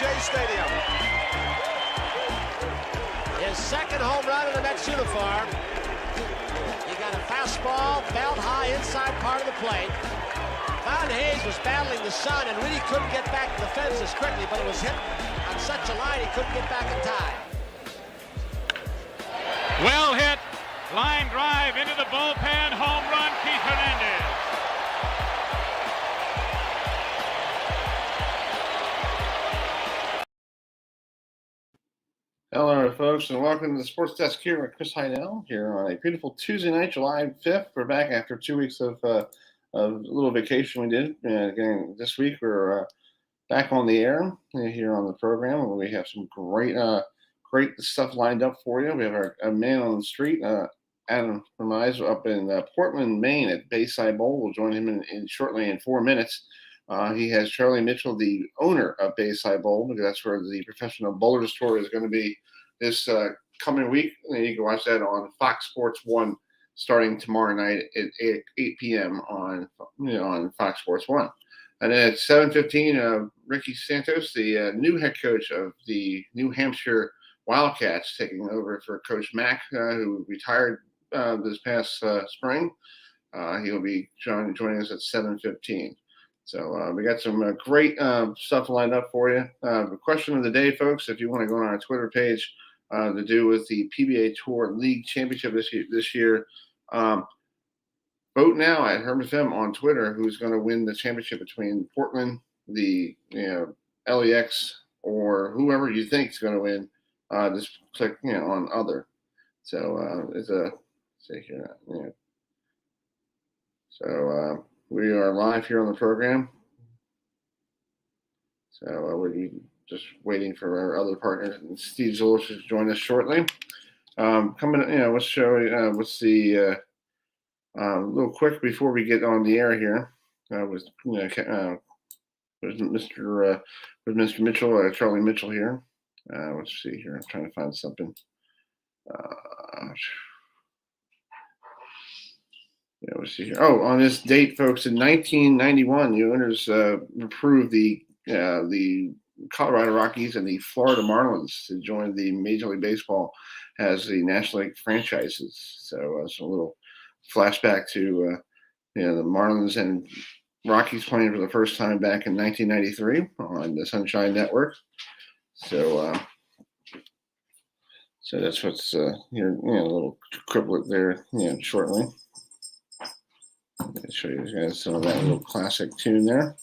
Shea Stadium. His second home run in the Mets uniform. He got a fastball, fouled high inside part of the plate. Von Hayes was battling the sun and really couldn't get back to the fences quickly, but it was hit on such a line he couldn't get back in time. Well hit, line drive into the bullpen, home run, Keith Hernandez. Hello, folks, and welcome to the Sports Desk here with Chris Heidel here on a beautiful Tuesday night, July 5th. We're back after 2 weeks of a little vacation we did. Again, this week we're back on the air here on the program. We have some great stuff lined up for you. We have our man on the street, Adam Lemerise, up in Portland, Maine at Bayside Bowl. We'll join him in shortly in 4 minutes. He has Charlie Mitchell, the owner of Bayside Bowl, because that's where the professional bowlers tour is going to be this coming week. And you can watch that on Fox Sports 1 starting tomorrow night at 8 p.m. on Fox Sports 1. And then at 7:15, Ricky Santos, the new head coach of the New Hampshire Wildcats, taking over for Coach Mack, who retired this past spring. He'll be joining us at 7:15. So we got some great stuff lined up for you. The question of the day, folks, if you want to go on our Twitter page, to do with the PBA Tour League Championship this year. Vote now at Herb FM on Twitter who's going to win the championship between Portland, the LEX, or whoever you think is going to win. Just click on other. So it's a see here. So we are live here on the program. So we're just waiting for our other partner, Steve Zulish, to join us shortly. Coming, let's show what's the little quick before we get on the air here. Was Mr. Mitchell, Charlie Mitchell here. Let's see here. I'm trying to find something. Let's see here. Oh, on this date, folks, in 1991, the owners approved the Colorado Rockies and the Florida Marlins to join the Major League Baseball as the National League franchises. So it's a little flashback to the Marlins and Rockies playing for the first time back in 1993 on the Sunshine Network. So that's what's here. A little criblet there. Shortly. I'll show you guys some of that little classic tune there.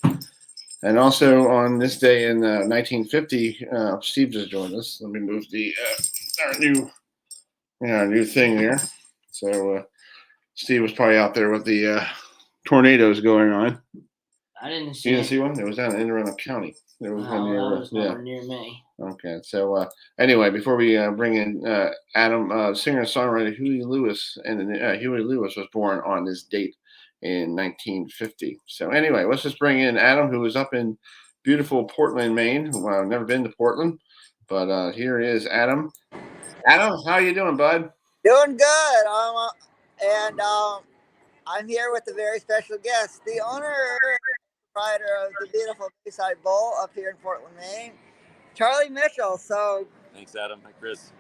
And also on this day in 1950, Steve just joined us. Let me move the our new thing here. So Steve was probably out there with the tornadoes going on. I didn't see. You didn't see one? It was down in Anne Arundel County. There was one near. Near me. Okay. So anyway, before we bring in Adam, singer and songwriter Huey Lewis, and Huey Lewis was born on this date in 1950. So anyway, let's just bring in Adam, who is up in beautiful Portland, Maine. Well, I've never been to Portland, but here is Adam. Adam, how you doing, bud? Doing good. I'm here with a very special guest, the owner, proprietor of the beautiful Bayside Bowl up here in Portland, Maine, Charlie Mitchell. So thanks, Adam. Hi, Chris.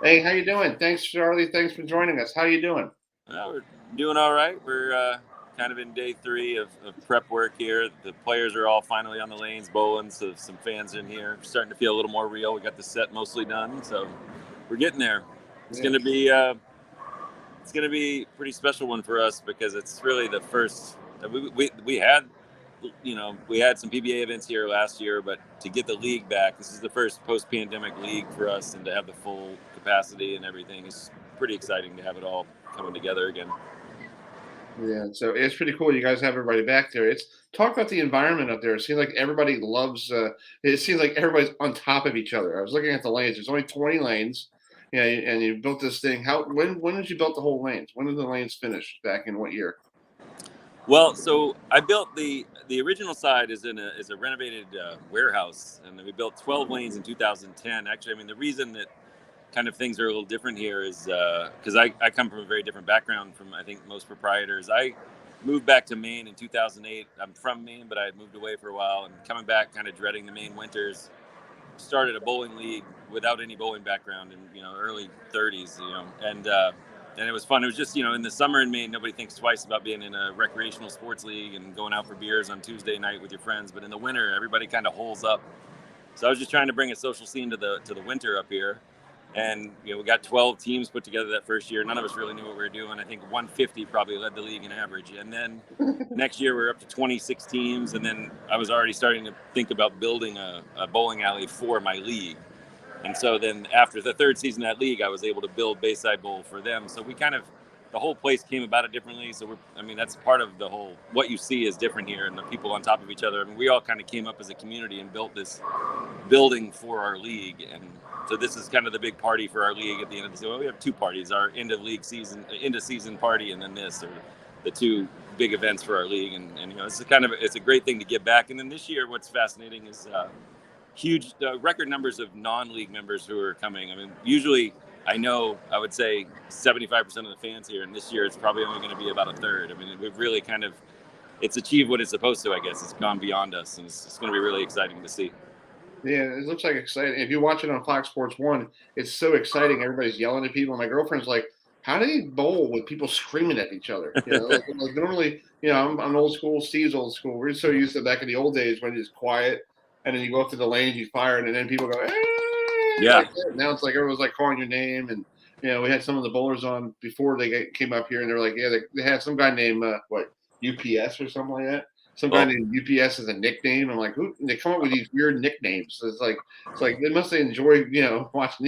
Hey, how you doing? Thanks, Charlie. Thanks for joining us. How you doing? We're doing all right. We're kind of in day 3 of prep work here. The players are all finally on the lanes bowling, so some fans in here. Starting to feel a little more real. We got the set mostly done, so we're getting there. It's going to be a pretty special one for us because it's really the first. We had some PBA events here last year, but to get the league back, this is the first post-pandemic league for us, and to have the full capacity and everything is pretty exciting to have it all coming together again. Yeah, so it's pretty cool. You guys have everybody back there. Talk about the environment up there. It seems like everybody loves. It seems like everybody's on top of each other. I was looking at the lanes. There's only 20 lanes. Yeah, and you built this thing. When did you build the whole lanes? When did the lanes finish? Back in what year? Well, so I built the original side is a renovated warehouse, and we built 12 lanes in 2010. Actually, I mean, the reason that kind of things are a little different here is because I come from a very different background from, I think, most proprietors. I moved back to Maine in 2008. I'm from Maine, but I had moved away for a while, and coming back kind of dreading the Maine winters. started a bowling league without any bowling background in early 30s, and it was fun. It was just in the summer in Maine, nobody thinks twice about being in a recreational sports league and going out for beers on Tuesday night with your friends. But in the winter, everybody kind of holes up. So I was just trying to bring a social scene to the winter up here. And we got 12 teams put together that first year. None of us really knew what we were doing. I think 150 probably led the league in average. And then next year we were up to 26 teams. And then I was already starting to think about building a bowling alley for my league. And so then after the third season of that league, I was able to build Bayside Bowl for them. So we the whole place came about it differently. So that's part of the whole, what you see is different here and the people on top of each other. I mean, we all kind of came up as a community and built this building for our league. And so this is kind of the big party for our league at the end of the season. Well, we have two parties, our end of season party, and then this are the two big events for our league. And it's a great thing to give back. And then this year, what's fascinating is huge record numbers of non-league members who are coming. I mean, usually I would say 75% of the fans here, and this year it's probably only going to be about a third. I mean, we've really it's achieved what it's supposed to, I guess. It's gone beyond us, and it's going to be really exciting to see. Yeah, it looks like exciting. If you watch it on Fox Sports 1, it's so exciting. Everybody's yelling at people. My girlfriend's like, how do you bowl with people screaming at each other? Like normally, I'm old school, Steve's old school. We're so used to back in the old days when it's quiet, and then you go up to the lanes, you fire, and then people go, yeah. Like now it's like everyone's like calling your name, and we had some of the bowlers on before they came up here, and they were like, yeah, they had some guy named UPS or something like that. Some guy named UPS is a nickname. I'm like, who? They come up with these weird nicknames. It's like they must enjoy watching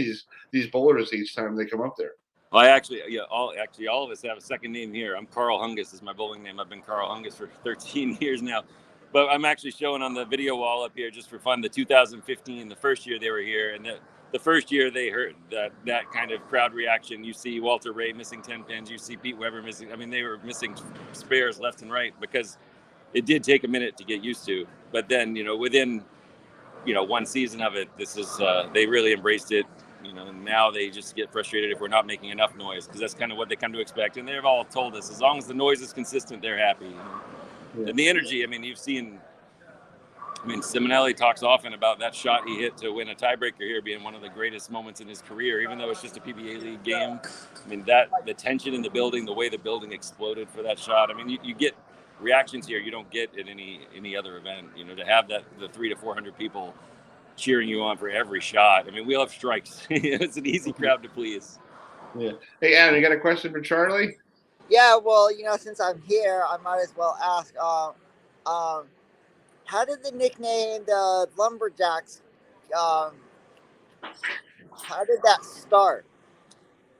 these bowlers each time they come up there. Well, all of us have a second name here. I'm Carl Hungus is my bowling name. I've been Carl Hungus for 13 years now. But I'm actually showing on the video wall up here just for fun the 2015, the first year they were here. And the first year they heard that kind of crowd reaction. You see Walter Ray missing 10 pins. You see Pete Weber missing. I mean, they were missing spares left and right because it did take a minute to get used to. But then, within, one season of it, they really embraced it. And now they just get frustrated if we're not making enough noise because that's kind of what they come to expect. And they've all told us as long as the noise is consistent, they're happy. Yeah. And the energy, you've seen, Simonelli talks often about that shot he hit to win a tiebreaker here being one of the greatest moments in his career, even though it's just a PBA league game. The tension in the building, the way the building exploded for that shot. You get reactions here you don't get at any other event, to have the 300 to 400 people cheering you on for every shot. We love strikes. It's an easy crowd to please. Yeah. Hey, Adam, you got a question for Charlie? Yeah, well, since I'm here, I might as well ask, how did the nickname the Lumberjacks, how did that start?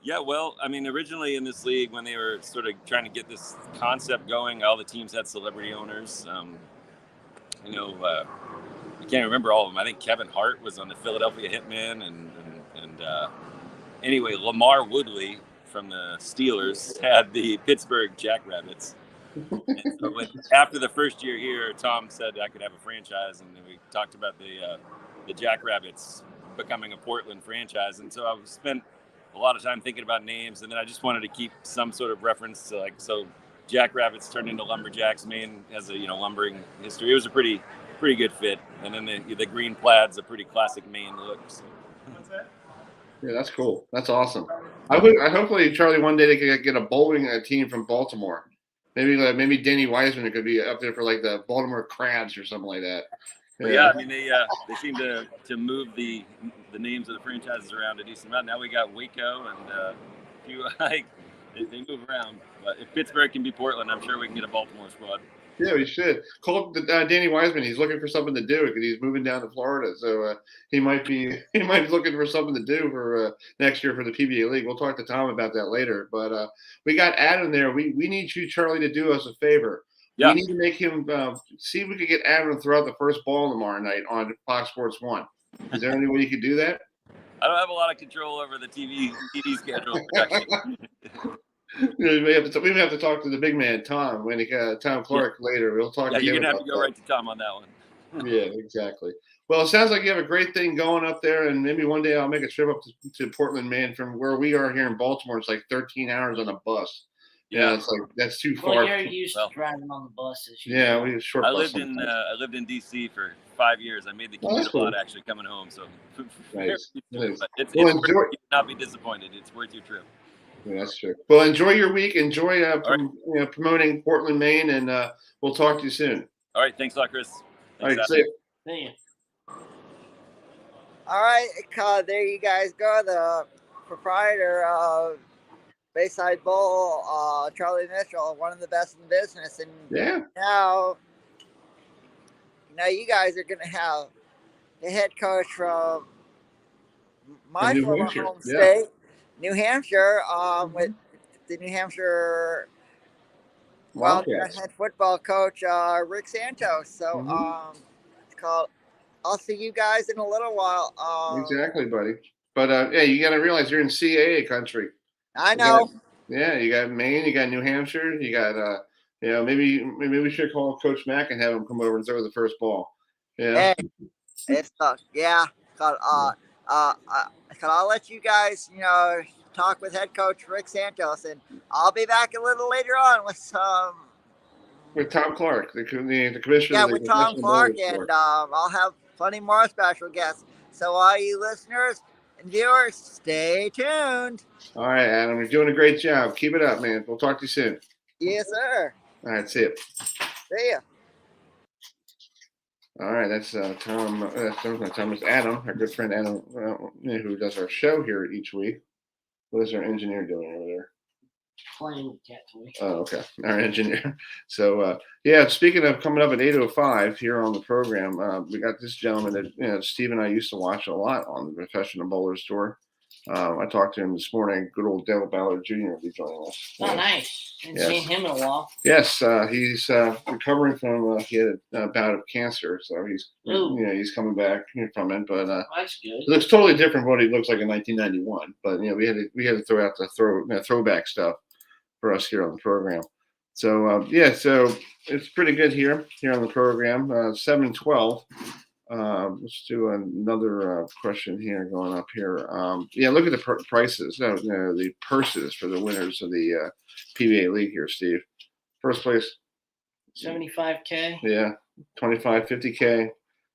Yeah, well, originally in this league, when they were sort of trying to get this concept going, all the teams had celebrity owners. I can't remember all of them. I think Kevin Hart was on the Philadelphia Hitmen, and anyway, Lamar Woodley from the Steelers had the Pittsburgh Jackrabbits. And so after the first year here, Tom said I could have a franchise, and then we talked about the Jackrabbits becoming a Portland franchise. And so I spent a lot of time thinking about names, and then I just wanted to keep some sort of reference to so Jackrabbits turned into Lumberjacks. Maine has a lumbering history. It was a pretty good fit, and then the green plaid's a pretty classic Maine look. So. Yeah, that's cool. That's awesome. Hopefully, Charlie, one day they could get a bowling team from Baltimore. Maybe Danny Wiseman could be up there for the Baltimore Crabs or something like that. Yeah, they seem to move the names of the franchises around a decent amount. Now we got Waco and a few they move around. But if Pittsburgh can be Portland, I'm sure we can get a Baltimore squad. Yeah, we should. Call Danny Wiseman. He's looking for something to do because he's moving down to Florida. So he might be looking for something to do for next year for the PBA League. We'll talk to Tom about that later. But we got Adam there. We need you, Charlie, to do us a favor. Yeah. We need to make him see if we could get Adam to throw out the first ball tomorrow night on Fox Sports 1. Is there any way you could do that? I don't have a lot of control over the TV schedule. We have to talk to the big man, Tom, Tom Clark later. We'll talk to him. You're going to have to go right to Tom on that one. Yeah, exactly. Well, it sounds like you have a great thing going up there, and maybe one day I'll make a trip up to Portland, Maine. From where we are here in Baltimore, it's 13 hours on a bus. Yeah, it's like that's too far. Well, you're used to driving on the buses. Yeah, we short. I lived in DC for 5 years. I made the commute a lot actually coming home. So nice. But it's Well, worth it. You will not be disappointed. It's worth your trip. Yeah, that's true. Well, enjoy your week. Enjoy promoting Portland, Maine, and we'll talk to you soon. All right. Thanks a lot, Chris. All right. See you. See you. All right, there you guys go. The proprietor of Bayside Bowl, Charlie Mitchell, one of the best in business. And now you guys are going to have the head coach from my former home state, New Hampshire, with the New Hampshire Wildcats head football coach, Rick Santos. So it's called I'll see you guys in a little while. Exactly, buddy. But you got to realize you're in CAA country. I know. You got Maine, you got New Hampshire, you got maybe we should call Coach Mack and have him come over and throw the first ball. Yeah. Hey, it's I'll let you guys talk with head coach Rick Santos, and I'll be back a little later on with Tom Clark, the commissioner. Yeah, with Tom Clark, and I'll have plenty more special guests. So all you listeners and viewers, stay tuned. All right, Adam, you're doing a great job. Keep it up, man. We'll talk to you soon. Yes, sir. All right, see ya. See ya. All right, that's Tom. Thomas Adam, our good friend Adam, who does our show here each week. What is our engineer doing over there? Playing with cat toy. Oh, okay. Our engineer. So, speaking of coming up at 8:05 here on the program, we got this gentleman that Steve and I used to watch a lot on the Professional Bowlers Tour. I talked to him this morning. Good old Dale Ballard Jr. will be joining us. Oh, nice. Haven't seen him in a while. Yes, he's recovering from he had a bout of cancer, so he's he's coming back from it. But that's good. He looks totally different from what he looks like in 1991. But we had to throw out the throwback stuff for us here on the program. So so it's pretty good here on the program. 7:12. Let's do another question here going up here. Look at the prices. The purses for the winners of the PBA League here, Steve. First place, $75K. Yeah, 25, 50K,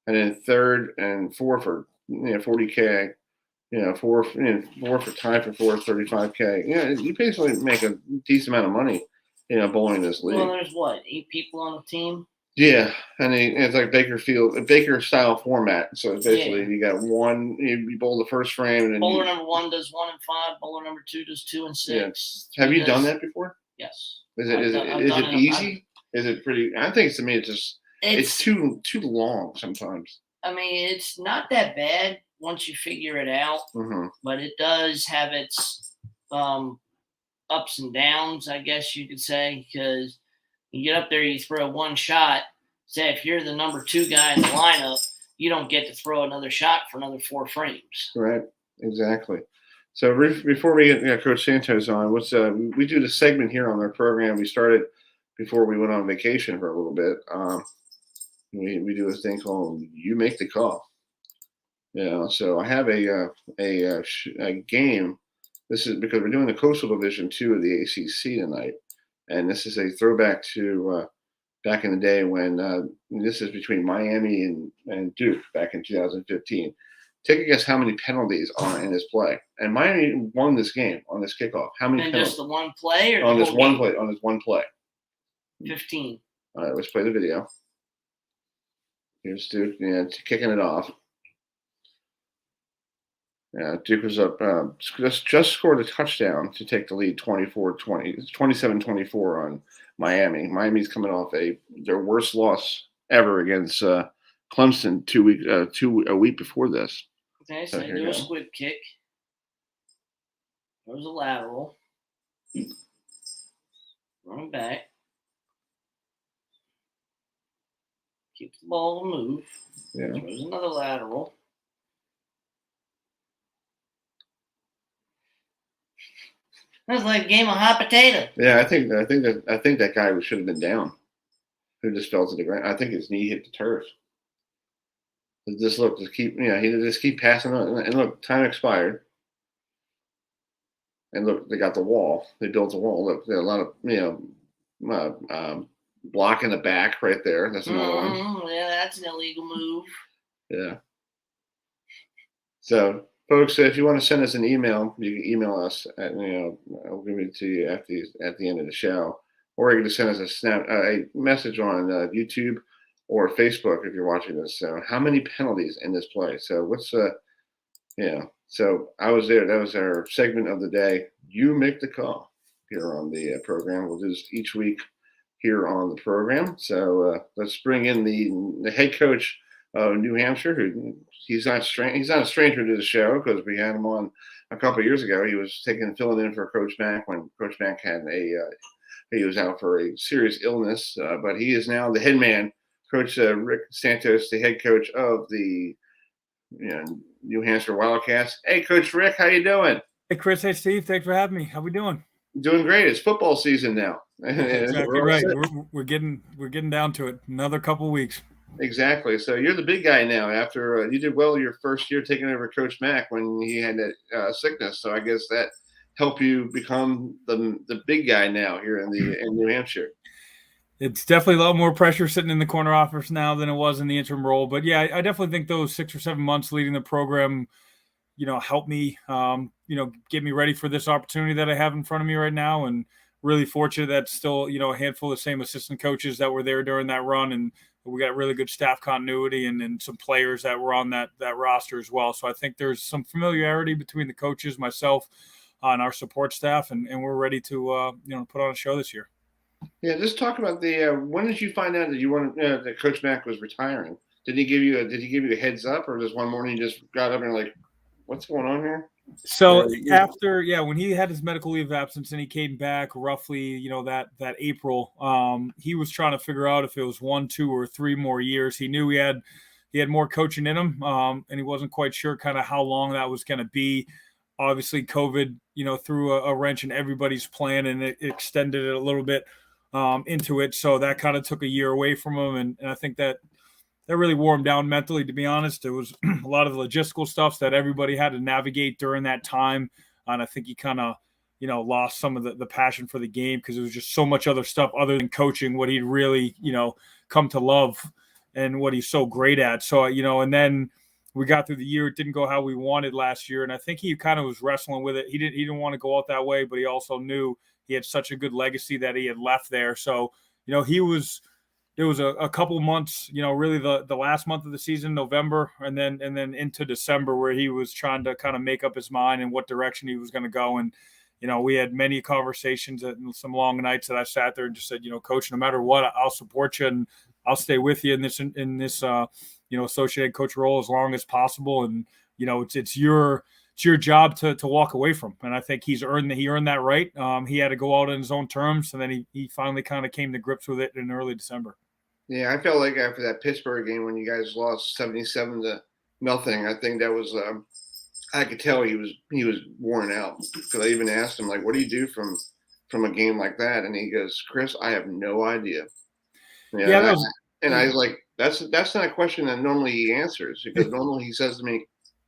and then third and fourth for 40K. Four for tie for four, 35K. You basically make a decent amount of money, bowling this league. Well, there's 8 people on the team. Yeah, and it's like Baker style format. So basically, you got one. You bowl the first frame, and then bowler number 1 does 1 and 5. Bowler number 2 does 2 and 6. Yeah. Have you done that before? Yes. Is it easy? Is it pretty? I think to me it's too long sometimes. I mean, it's not that bad once you figure it out, but it does have its ups and downs, I guess you could say, because you get up there, you throw one shot. Say if you're the number 2 guy in the lineup, you don't get to throw another shot for another 4 frames. Right, exactly. So before we get Coach Santos on, we do the segment here on our program. We started before we went on vacation for a little bit. We do a thing called "You Make the Call." So I have a game. This is because we're doing the Coastal Division 2 of the ACC tonight. And this is a throwback to back in the day when this is between Miami and Duke back in 2015. Take a guess how many penalties are in this play. And Miami won this game on this kickoff. How many penalties? Just the one play? Or on this one play? On this one play. 15. All right, let's play the video. Here's Duke kicking it off. Duke was up, just scored a touchdown to take the lead 27-24 on Miami. Miami's coming off their worst loss ever against Clemson a week before this. Okay, so they do a squib kick. There's a lateral. Run back. Keeps the ball to move. Yeah. There's another lateral. That's like a game of hot potato. Yeah, I think that guy should have been down. Who just fell to the ground. I think his knee hit the turf. He just keep passing on. And look, time expired. And look, they got the wall. They built the wall. Look, there are a lot of block in the back right there. That's another one. Yeah, that's an illegal move. Yeah. So, folks, if you want to send us an email, you can email us at, I'll give it to you at the end of the show, or you can just send us a message on YouTube or Facebook if you're watching this. So, how many penalties in this play? So, what's So I was there. That was our segment of the day. You make the call here on the program. We'll do this each week here on the program. So let's bring in the head coach of New Hampshire. Who he's not a stranger to the show because we had him on a couple of years ago. He was filling in for Coach Mack when Coach Mack had he was out for a serious illness. But he is now the head man, Coach Rick Santos, the head coach of the New Hampshire Wildcats. Hey, Coach Rick, how you doing? Hey, Chris. Hey, Steve. Thanks for having me. How we doing? Doing great. It's football season now. Exactly right. We're getting down to it. Another couple of weeks. Exactly. So you're the big guy now. After you did well your first year taking over Coach Mack when he had that sickness. So I guess that helped you become the big guy now here in New Hampshire. It's definitely a lot more pressure sitting in the corner office now than it was in the interim role. But yeah, I definitely think those 6 or 7 months leading the program, helped me, get me ready for this opportunity that I have in front of me right now. And really fortunate that still, a handful of the same assistant coaches that were there during that run. And we got really good staff continuity and some players that were on that roster as well. So I think there's some familiarity between the coaches, myself, and our support staff, and we're ready to, put on a show this year. Yeah, just talk about when did you find out that you wanted that Coach Mack was retiring? Did he give you a heads up, or just one morning you just got up and like, what's going on here? So after, when he had his medical leave of absence and he came back roughly, that April, he was trying to figure out if it was 1, 2, or 3 more years. He knew he had more coaching in him, and he wasn't quite sure kind of how long that was going to be. Obviously, COVID, threw a wrench in everybody's plan, and it extended it a little bit into it. So that kind of took a year away from him. And I think that really wore him down mentally, to be honest. It was a lot of the logistical stuff that everybody had to navigate during that time. And I think he kind of, lost some of the passion for the game because it was just so much other stuff other than coaching, what he'd really, come to love and what he's so great at. So, and then we got through the year. It didn't go how we wanted last year. And I think he kind of was wrestling with it. He didn't want to go out that way, but he also knew he had such a good legacy that he had left there. So, there was a couple months, really the last month of the season, November, and then into December, where he was trying to kind of make up his mind and what direction he was going to go. And, we had many conversations and some long nights that I sat there and just said, Coach, no matter what, I'll support you and I'll stay with you in this associate coach role as long as possible. And, it's your job to walk away from. And I think he earned that right. He had to go out on his own terms. And then he finally kind of came to grips with it in early December. Yeah. I felt like after that Pittsburgh game, when you guys lost 77-0, I think that was, I could tell he was worn out, because I even asked him, like, what do you do from a game like that? And he goes, Chris, I have no idea. I was like, that's not a question that normally he answers, because normally he says to me,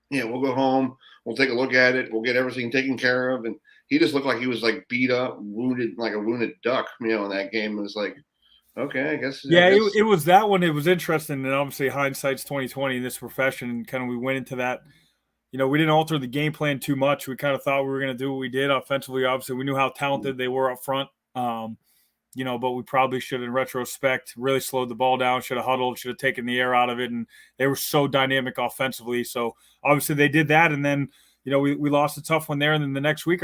we'll go home, we'll take a look at it, we'll get everything taken care of. And he just looked like he was like beat up, wounded, like a wounded duck, in that game. It was like, okay, I guess. Yeah, it was that one. It was interesting. And obviously hindsight's 2020 in this profession. And kind of we went into that, we didn't alter the game plan too much. We kind of thought we were going to do what we did offensively. Obviously, we knew how talented they were up front. But we probably should, in retrospect, really slowed the ball down, should have huddled, should have taken the air out of it. And they were so dynamic offensively. So obviously they did that. And then, we lost a tough one there. And then the next week,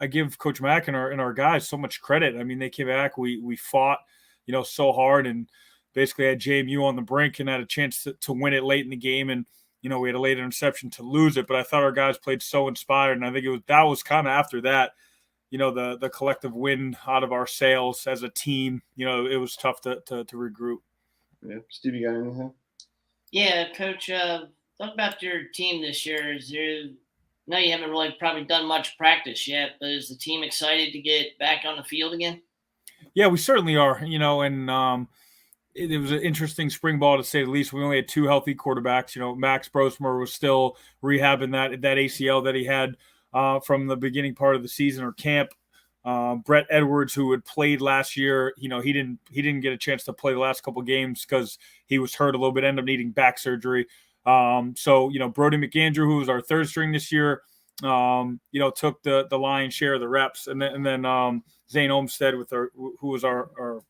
I give Coach Mack and our guys so much credit. I mean, they came back, we fought, so hard, and basically had JMU on the brink and had a chance to win it late in the game. And, we had a late interception to lose it, but I thought our guys played so inspired. And I think that was kind of after that, the collective win out of our sails as a team, it was tough to regroup. Yeah. Steve, you got anything? Yeah, Coach, talk about your team this year. No, you haven't really probably done much practice yet, but is the team excited to get back on the field again? Yeah, we certainly are, and it was an interesting spring ball, to say the least. We only had 2 healthy quarterbacks. Max Brosmer was still rehabbing that ACL that he had from the beginning part of the season or camp. Brett Edwards, who had played last year, he didn't get a chance to play the last couple games because he was hurt a little bit, ended up needing back surgery. So Brody McAndrew, who was our third string this year, took the lion's share of the reps, and then Zane Olmstead who was our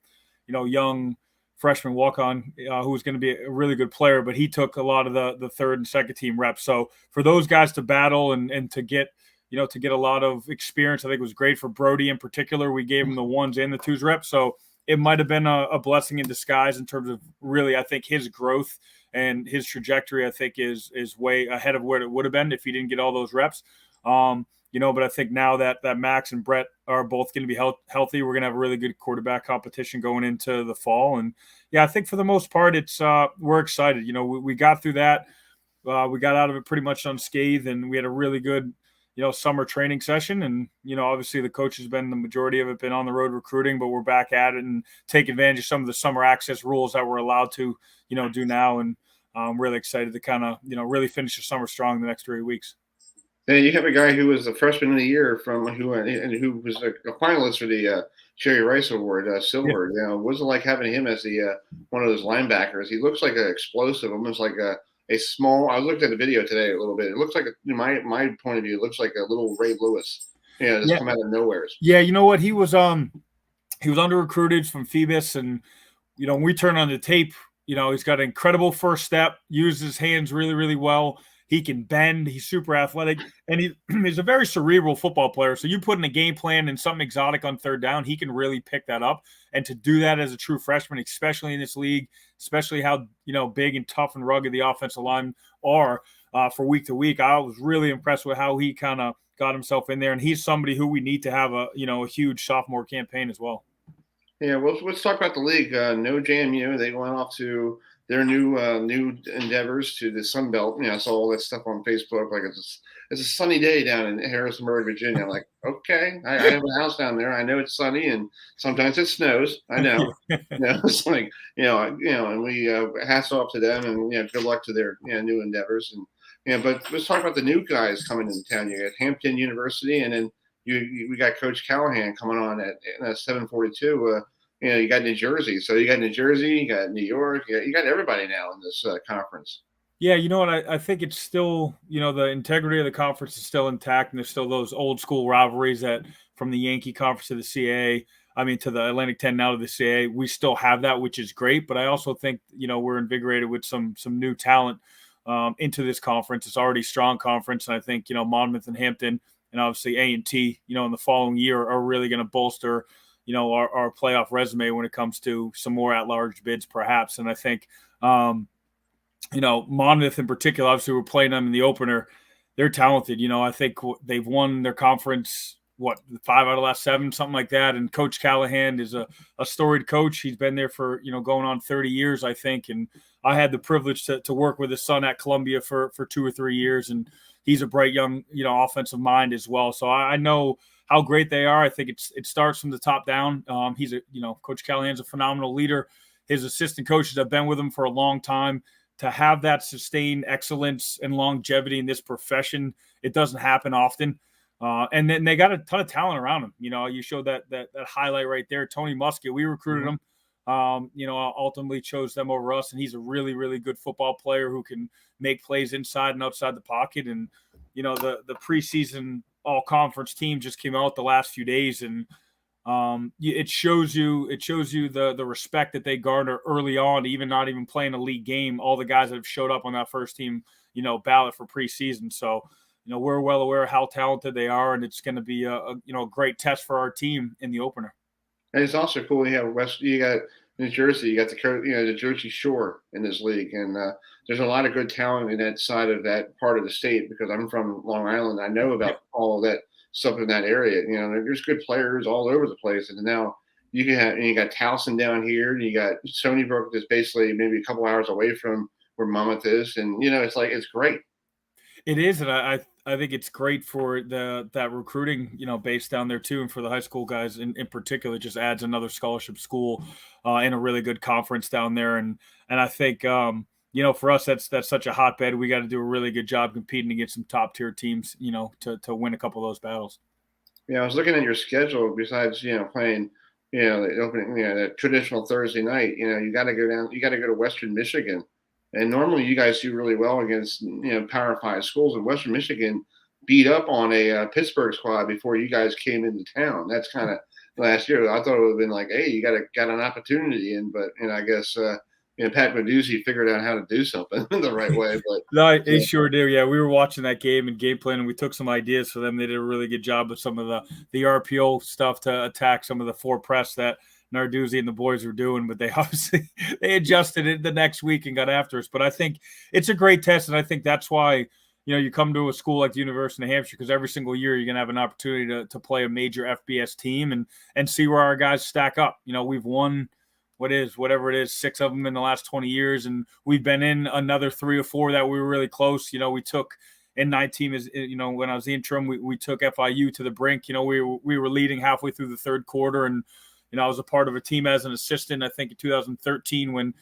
young freshman walk-on, who was going to be a really good player, but he took a lot of the third and second team reps. So for those guys to battle and to get a lot of experience, I think it was great for Brody in particular. We gave him the ones and the twos reps. So it might have been a blessing in disguise in terms of really, I think his growth and his trajectory, I think is way ahead of where it would have been if he didn't get all those reps. But I think now that Max and Brett are both going to be healthy, we're going to have a really good quarterback competition going into the fall. And yeah, I think for the most part, we're excited. We got through that. We got out of it pretty much unscathed, and we had a really good, summer training session. And, obviously the coach has been the majority of it been on the road recruiting, but we're back at it and take advantage of some of the summer access rules that we're allowed to, do now. And I'm really excited to kind of, really finish the summer strong the next 3 weeks. And you have a guy who was the freshman of the year who was a finalist for the Jerry Rice Award, silver. Yeah. What was it like having him as the one of those linebackers? He looks like an explosive, almost like a small. I looked at the video today a little bit. It looks like, in my point of view, it looks like a little Ray Lewis. Just come out of nowhere. Yeah, you know what? He was under recruited from Phoebus, and when we turn on the tape, he's got an incredible first step, uses his hands really, really well. He can bend. He's super athletic, and he's a very cerebral football player. So you put in a game plan and something exotic on third down, he can really pick that up. And to do that as a true freshman, especially in this league, especially how big and tough and rugged the offensive line are for week to week, I was really impressed with how he kind of got himself in there. And he's somebody who we need to have a huge sophomore campaign as well. Yeah, well, let's talk about the league. No JMU, they went off to their new endeavors to the Sun Belt. I saw all that stuff on Facebook. Like it's a sunny day down in Harrisonburg, Virginia. I'm like, okay, I have a house down there. I know it's sunny and sometimes it snows. I know. It's like and we hats off to them and good luck to their new endeavors. And but let's talk about the new guys coming into town. You got Hampton University, and then we got Coach Callahan coming on at 7:42. You got New Jersey. So you got New Jersey, you got New York, you got everybody now in this conference. Yeah, you know what? I think it's still, the integrity of the conference is still intact, and there's still those old school rivalries that from the Yankee conference to the CAA, to the Atlantic 10 now to the CAA, we still have that, which is great. But I also think, we're invigorated with some new talent into this conference. It's already a strong conference, and I think, Monmouth and Hampton and obviously A&T, in the following year are really going to bolster our playoff resume when it comes to some more at-large bids, perhaps. And I think, Monmouth in particular, obviously we're playing them in the opener. They're talented. I think they've won their conference, 5 out of the last 7, something like that. And Coach Callahan is a storied coach. He's been there for, going on 30 years, I think. And I had the privilege to work with his son at Columbia for 2 or 3 years. And he's a bright young, offensive mind as well. So I know how great they are. I think it starts from the top down. He's Coach Callahan's a phenomenal leader. His assistant coaches have been with him for a long time. To have that sustained excellence and longevity in this profession, it doesn't happen often. And then they got a ton of talent around him. You showed that highlight right there. Tony Musket, we recruited him. Ultimately chose them over us, and he's a really, really good football player who can make plays inside and outside the pocket. And the preseason all-conference team just came out the last few days, and it shows you the respect that they garner early on, even not even playing a league game. All the guys that have showed up on that first team, ballot for preseason. So, we're well aware of how talented they are, and it's going to be a great test for our team in the opener. And it's also cool. You got New Jersey, you got the Jersey Shore in this league, and there's a lot of good talent in that side of that part of the state because I'm from Long Island. I know about all of that stuff in that area. There's good players all over the place, and now you got Towson down here, and you got Stony Brook that's basically maybe a couple hours away from where Monmouth is, and it's great. It is, and I think it's great for that recruiting, base down there too, and for the high school guys in particular. It just adds another scholarship school in a really good conference down there, and I think for us, that's such a hotbed. We got to do a really good job competing against some top tier teams, to win a couple of those battles. Yeah, I was looking at your schedule. Besides, playing, the opening, the traditional Thursday night. You got to go down. You got to go to Western Michigan, and normally you guys do really well against Power 5 schools. And Western Michigan beat up on a Pittsburgh squad before you guys came into town. That's kind of last year. I thought it would have been like, hey, you got an opportunity but I guess Pat Meduzzi figured out how to do something the right way. But no, he sure did. Yeah, we were watching that game and game plan, and we took some ideas for them. They did a really good job with some of the RPO stuff to attack some of the 4 press that Narduzzi and the boys were doing, but they obviously they adjusted it the next week and got after us. But I think it's a great test, and I think that's why you come to a school like the University of New Hampshire, because every single year you're going to have an opportunity to play a major FBS team and see where our guys stack up. We've won whatever it is, 6 of them in the last 20 years, and we've been in another 3 or 4 that we were really close. We took in 19 as when I was the interim, we took FIU to the brink. We were leading halfway through the third quarter, and I was a part of a team as an assistant, I think in 2013 when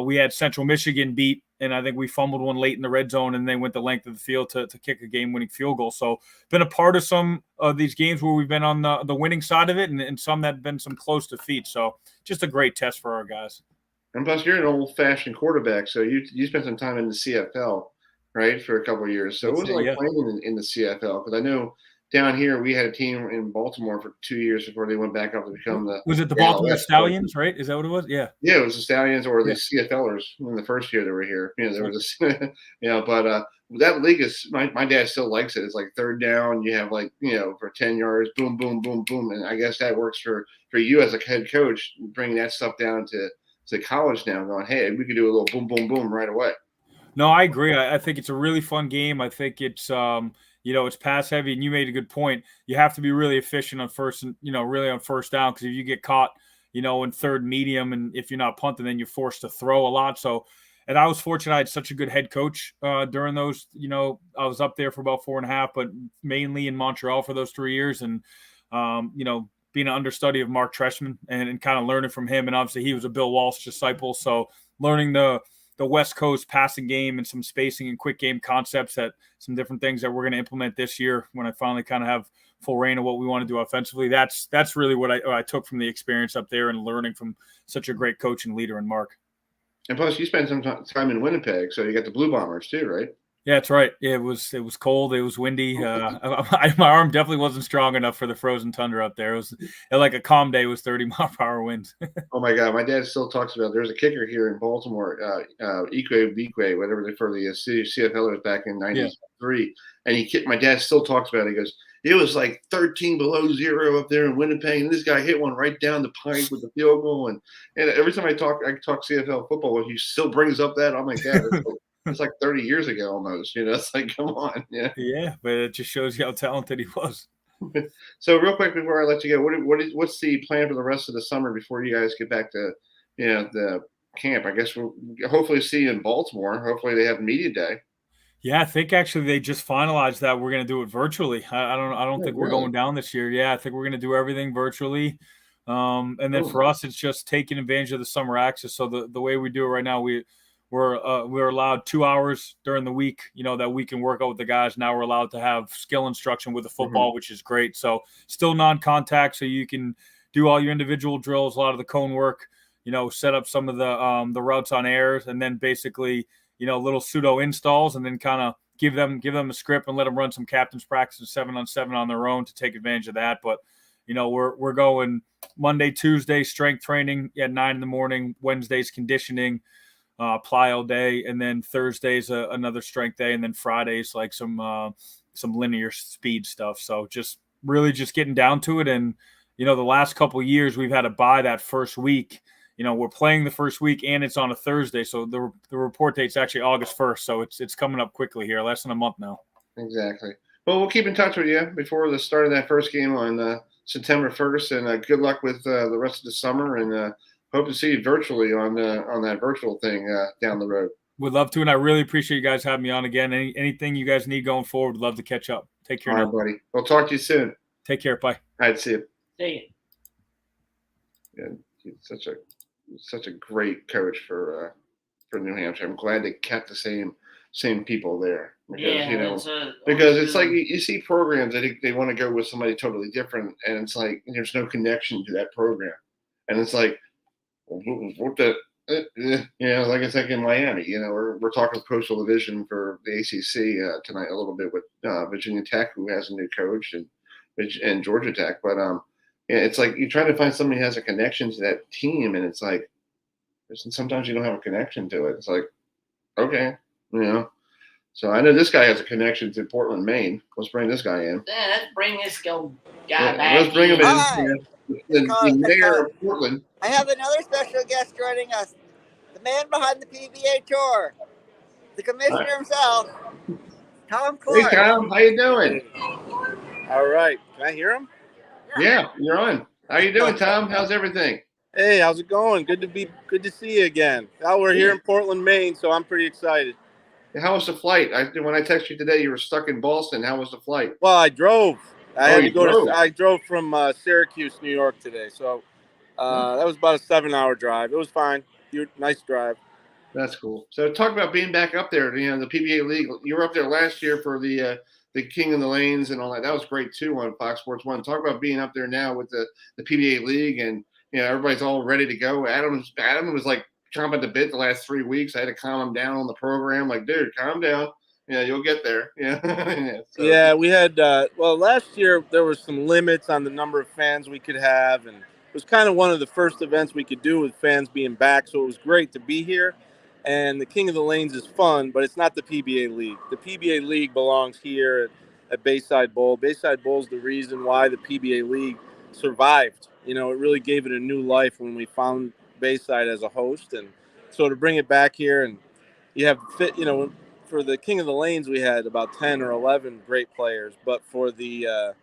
we had Central Michigan beat, and I think we fumbled one late in the red zone, and they went the length of the field to kick a game-winning field goal. So been a part of some of these games where we've been on the winning side of it, and some that have been some close defeats. So just a great test for our guys. And plus, you're an old-fashioned quarterback, so you spent some time in the CFL, right, for a couple of years. So what was it like playing in the CFL? Because I know down here we had a team in Baltimore for 2 years before they went back up to become the. Was it the Baltimore Stallions, right? Is that what it was? Yeah. Yeah, it was the Stallions or the CFLers in the first year they were here. There was this, but that league is my dad still likes it. It's like third down, you have for 10 yards, boom, boom, boom, boom, and I guess that works for you as a head coach, bringing that stuff down to college now, going, hey, we could do a little boom, boom, boom right away. No, I agree. I think it's a really fun game. I think it's it's pass heavy, and you made a good point. You have to be really efficient on first and really on first down, because if you get caught in third medium, and if you're not punting, then you're forced to throw a lot. So, and I was fortunate I had such a good head coach during those. I was up there for about 4.5, but mainly in Montreal for those 3 years, and being an understudy of Mark Treshman and kind of learning from him. And obviously he was a Bill Walsh disciple, so learning the West Coast passing game and some spacing and quick game concepts, that some different things that we're going to implement this year when I finally kind of have full reign of what we want to do offensively. That's really what I took from the experience up there and learning from such a great coach and leader in Mark. And plus you spent some time in Winnipeg, so you got the Blue Bombers too, right? Yeah, that's right. It was cold. It was windy. My arm definitely wasn't strong enough for the frozen tundra up there. It was like a calm day. It was 30-mile-per-hour winds. Oh my God, my dad still talks about. There's a kicker here in Baltimore, Ikwe, whatever they for the CFLers back in '93, and my dad still talks about it. He goes, it was like 13 below zero up there in Winnipeg, and this guy hit one right down the pipe with the field goal. And every time I talk CFL football, he still brings up that. I'm like, Dad, it's like 30 years ago almost. It's like, come on. Yeah, but it just shows you how talented he was. So real quick before I let you go, what's the plan for the rest of the summer before you guys get back to the camp? I guess we'll hopefully see you in Baltimore. Hopefully they have media day. Yeah, I think actually they just finalized that we're going to do it virtually. I don't think we're going down this year. Yeah, I think we're going to do everything virtually. And then for us, it's just taking advantage of the summer access. So the way we do it right now, we're allowed 2 hours during the week, that we can work out with the guys. Now we're allowed to have skill instruction with the football, which is great. So still non-contact, so you can do all your individual drills, a lot of the cone work, set up some of the routes on airs, and then basically, little pseudo installs, and then kind of give them a script and let them run some captain's practice 7-on-7 on their own to take advantage of that. But we're going Monday, Tuesday strength training at 9 a.m, Wednesday's conditioning. Plyo day, and then Thursday's another strength day, and then Friday's like some linear speed stuff. So just getting down to it. And the last couple of years we've had to buy that first week. We're playing the first week, and it's on a Thursday, so the report date's actually August 1st. So it's coming up quickly here, less than a month now. Exactly. Well, we'll keep in touch with you before the start of that first game on September 1st, and good luck with the rest of the summer, and hope to see you virtually on that virtual thing down the road. Would love to, and I really appreciate you guys having me on again. Anything you guys need going forward, would love to catch up. Take care. All right, buddy. We'll talk to you soon. Take care. Bye. All right, see you. See you. Yeah, he's such a great coach for for New Hampshire. I'm glad they kept the same people there because yeah, because it's like you see programs that they want to go with somebody totally different, and it's like there's no connection to that program, and it's like what the. Like it's like in Miami. We're talking Coastal Division for the ACC tonight a little bit with Virginia Tech, who has a new coach, and Georgia Tech. But it's like you try to find somebody who has a connection to that team, and it's like sometimes you don't have a connection to it. It's like, okay, So I know this guy has a connection to Portland, Maine. Let's bring this guy in. Yeah, let's bring this guy back. Let's bring him in. Hi. The mayor of Portland. I have another special guest joining us. The man behind the PBA tour. The commissioner himself, Tom Clark. Hey, Tom. How you doing? All right. Can I hear him? Yeah, you're on. How you doing, Tom? How's everything? Hey, how's it going? Good to see you again. Now we're here in Portland, Maine, so I'm pretty excited. How was the flight? When I texted you today, you were stuck in Boston. How was the flight? Well, I drove. I drove from Syracuse, New York today. So that was about a 7-hour drive. It was fine. Nice drive. That's cool. So talk about being back up there, the PBA League. You were up there last year for the King of the Lanes and all that. That was great too on Fox Sports 1. Talk about being up there now with the PBA League and everybody's all ready to go. Adam was like chomping at the bit the last 3 weeks. I had to calm him down on the program. Like, dude, calm down. You'll get there. Yeah, we had last year there was some limits on the number of fans we could have, and it was kind of one of the first events we could do with fans being back. So it was great to be here. And the King of the Lanes is fun, but it's not the PBA League. The PBA League belongs here at Bayside Bowl. Bayside Bowl is the reason why the PBA League survived. It really gave it a new life when we found Bayside as a host. And so to bring it back here, and you have for the King of the Lanes, we had about 10 or 11 great players. But for the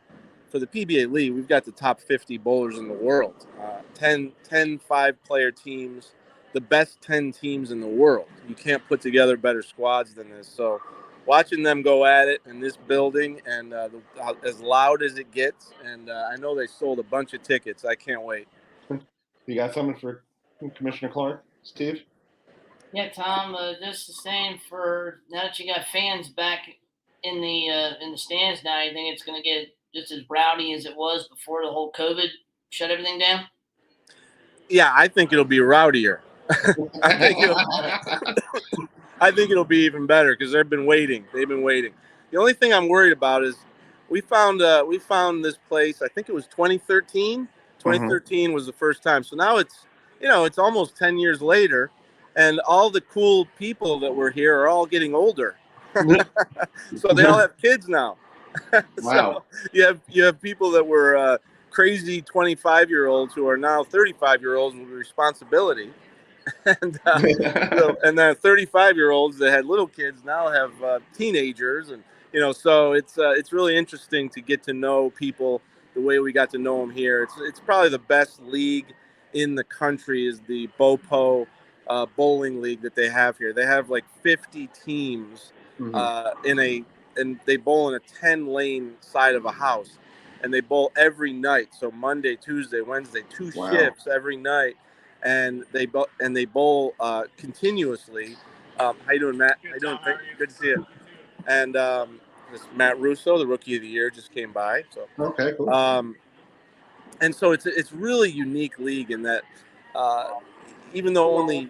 PBA League, we've got the top 50 bowlers in the world. 10 5-player teams, the best 10 teams in the world. You can't put together better squads than this. So watching them go at it in this building and as loud as it gets, and I know they sold a bunch of tickets. I can't wait. You got something for Commissioner Clark, Steve? Yeah, Tom. Just the same for now that you got fans back in the stands now. You think it's going to get just as rowdy as it was before the whole COVID shut everything down? Yeah, I think it'll be rowdier. I think it'll be even better because they've been waiting. The only thing I'm worried about is we found this place. I think it was 2013. 2013 was the first time. So now it's almost 10 years later, and all the cool people that were here are all getting older. So they all have kids now. Wow. So you have people that were crazy 25-year-olds who are now 35-year-olds with responsibility. And and then 35-year-olds that had little kids now have teenagers, and so it's really interesting to get to know people the way we got to know them here. It's probably the best league in the country is the BOPO bowling league that they have here. They have like 50 teams and they bowl in a 10-lane side of a house, and they bowl every night. So Monday, Tuesday, Wednesday, two shifts every night. And they bowl continuously. How you doing, Matt? How you doing? Good to see you. And this Matt Russo, the Rookie of the Year, just came by. So okay, cool. And so it's really unique league in that even though only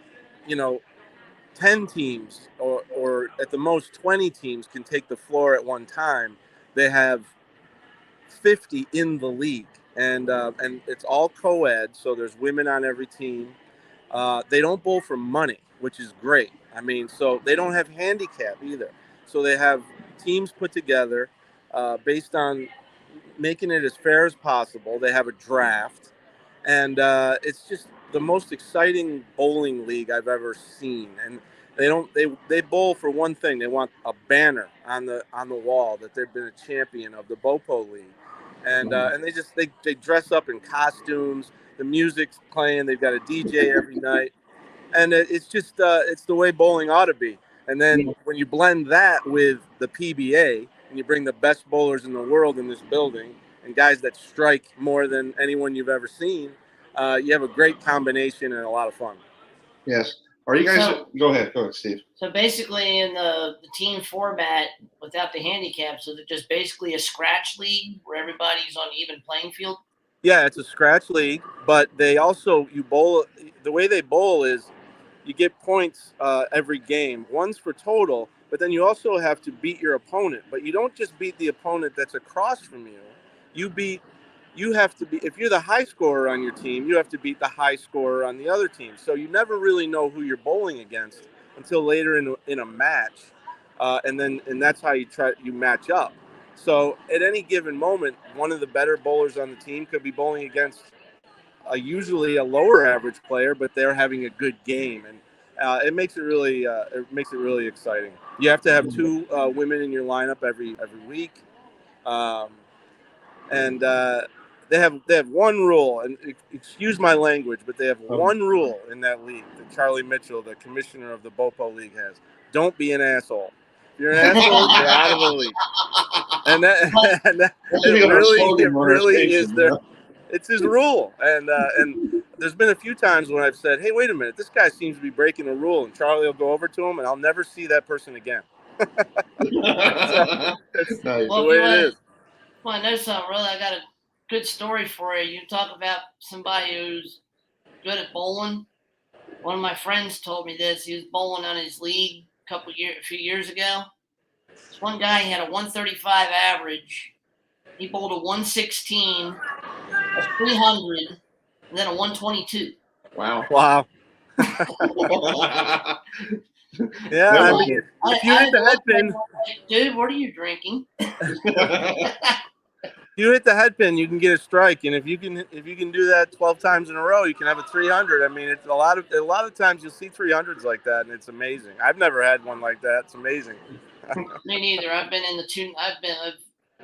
10 teams or at the most 20 teams can take the floor at one time, they have 50 in the league. And it's all co-ed, so there's women on every team. They don't bowl for money, which is great. I mean, so they don't have handicap either. So they have teams put together based on making it as fair as possible. They have a draft, and it's just the most exciting bowling league I've ever seen. And they bowl for one thing. They want a banner on the wall that they've been a champion of the BOPO league. And they dress up in costumes. The music's playing. They've got a DJ every night, and it's just it's the way bowling ought to be. And then when you blend that with the PBA and you bring the best bowlers in the world in this building and guys that strike more than anyone you've ever seen, you have a great combination and a lot of fun. Yes. Are you guys? Go ahead, Steve. So basically, in the team format without the handicap, so they're just basically a scratch league where everybody's on even playing field. Yeah, it's a scratch league, but they also you bowl. The way they bowl is you get points every game. One's for total, but then you also have to beat your opponent. But you don't just beat the opponent that's across from you. You have to be, if you're the high scorer on your team, you have to beat the high scorer on the other team. So you never really know who you're bowling against until later in a match, and that's how you match up. So at any given moment, one of the better bowlers on the team could be bowling against usually a lower average player, but they're having a good game, and it makes it really exciting. You have to have 2 women in your lineup every week, and they have one rule, and excuse my language, but they have one rule in that league that Charlie Mitchell, the commissioner of the Bopo League, has: don't be an asshole. If you're an asshole, you're out of the league. And that it really is there. It's his rule, and there's been a few times when I've said, "Hey, wait a minute, this guy seems to be breaking a rule," and Charlie will go over to him, and I'll never see that person again. It's the way it is. Well, I know something, really. I got a good story for you. You talk about somebody who's good at bowling. One of my friends told me this. He was bowling on his league a few years ago. This one guy had a 135 average. He bowled a 116, a 300, and then a 122. Wow. Yeah, I mean, if you hit the head pin, dude, what are you drinking? You hit the head pin, you can get a strike, and if you can do that 12 times in a row, you can have a 300. I mean, it's a lot of times you'll see 300s like that, and it's amazing. I've never had one like that. It's amazing. Me neither. I've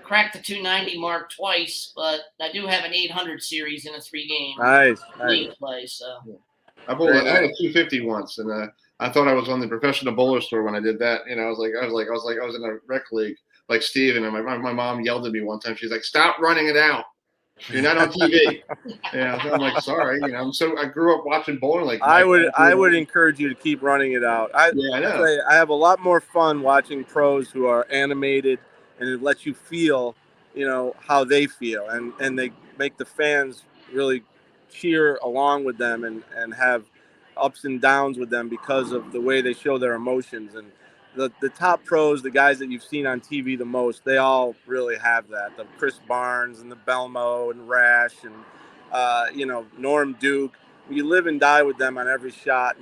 cracked the 290 mark twice, but I do have an 800 series in a 3-game league play. So I had a 250 once, and I thought I was on the professional bowler store when I did that. You know, I was in a rec league like Steve, and my mom yelled at me one time. She's like, "Stop running it out. You're not on TV." Yeah, so I'm like, sorry. You know, I grew up watching bowling. Like I would encourage you to keep running it out. I know. I have a lot more fun watching pros who are animated, and it lets you feel, you know, how they feel, and they make the fans really cheer along with them and have ups and downs with them because of the way they show their emotions. And the top pros, the guys that you've seen on TV the most, they all really have that. The Chris Barnes and the Belmo and Rash and Norm Duke. You live and die with them on every shot,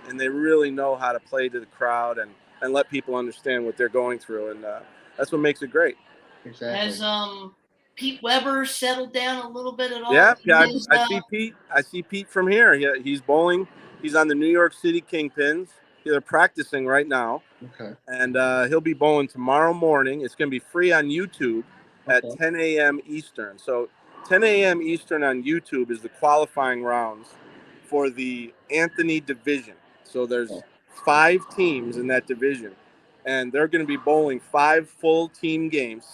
and they really know how to play to the crowd and let people understand what they're going through, and that's what makes it great. Exactly. Has Pete Weber settled down a little bit at all? Yeah, I see Pete. I see Pete from here. He's bowling. He's on the New York City Kingpins. They're practicing right now. Okay. And he'll be bowling tomorrow morning. It's going to be free on YouTube at 10 a.m. Eastern. So 10 a.m. Eastern on YouTube is the qualifying rounds for the Anthony division. So there's 5 teams in that division, and they're going to be bowling 6 full team games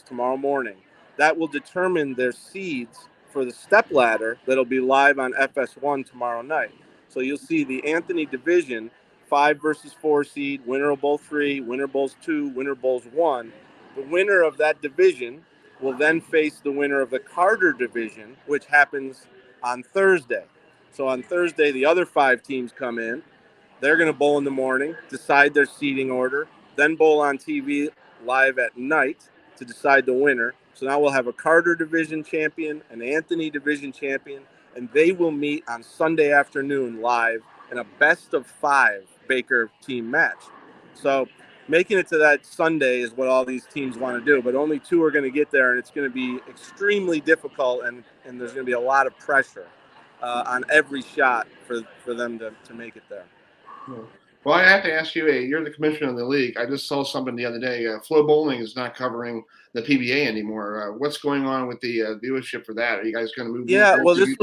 tomorrow morning. That will determine their seeds for the stepladder that'll be live on FS1 tomorrow night. So you'll see the Anthony division, 5 versus 4 seed, winner of bowl 3, winner bowls 2, winner bowls 1. The winner of that division will then face the winner of the Carter division, which happens on Thursday. So on Thursday, the other 5 teams come in. They're going to bowl in the morning, decide their seeding order, then bowl on TV live at night to decide the winner. So now we'll have a Carter division champion, an Anthony division champion, and they will meet on Sunday afternoon live in a best of 5 Baker team match. So making it to that Sunday is what all these teams want to do, but only 2 are going to get there, and it's going to be extremely difficult, and there's going to be a lot of pressure on every shot for them to make it there. Well, I have to ask you, you're the commissioner of the league. I just saw something the other day. Flow Bowling is not covering the PBA anymore. What's going on with the viewership for that? Are you guys going to move? Yeah, well, this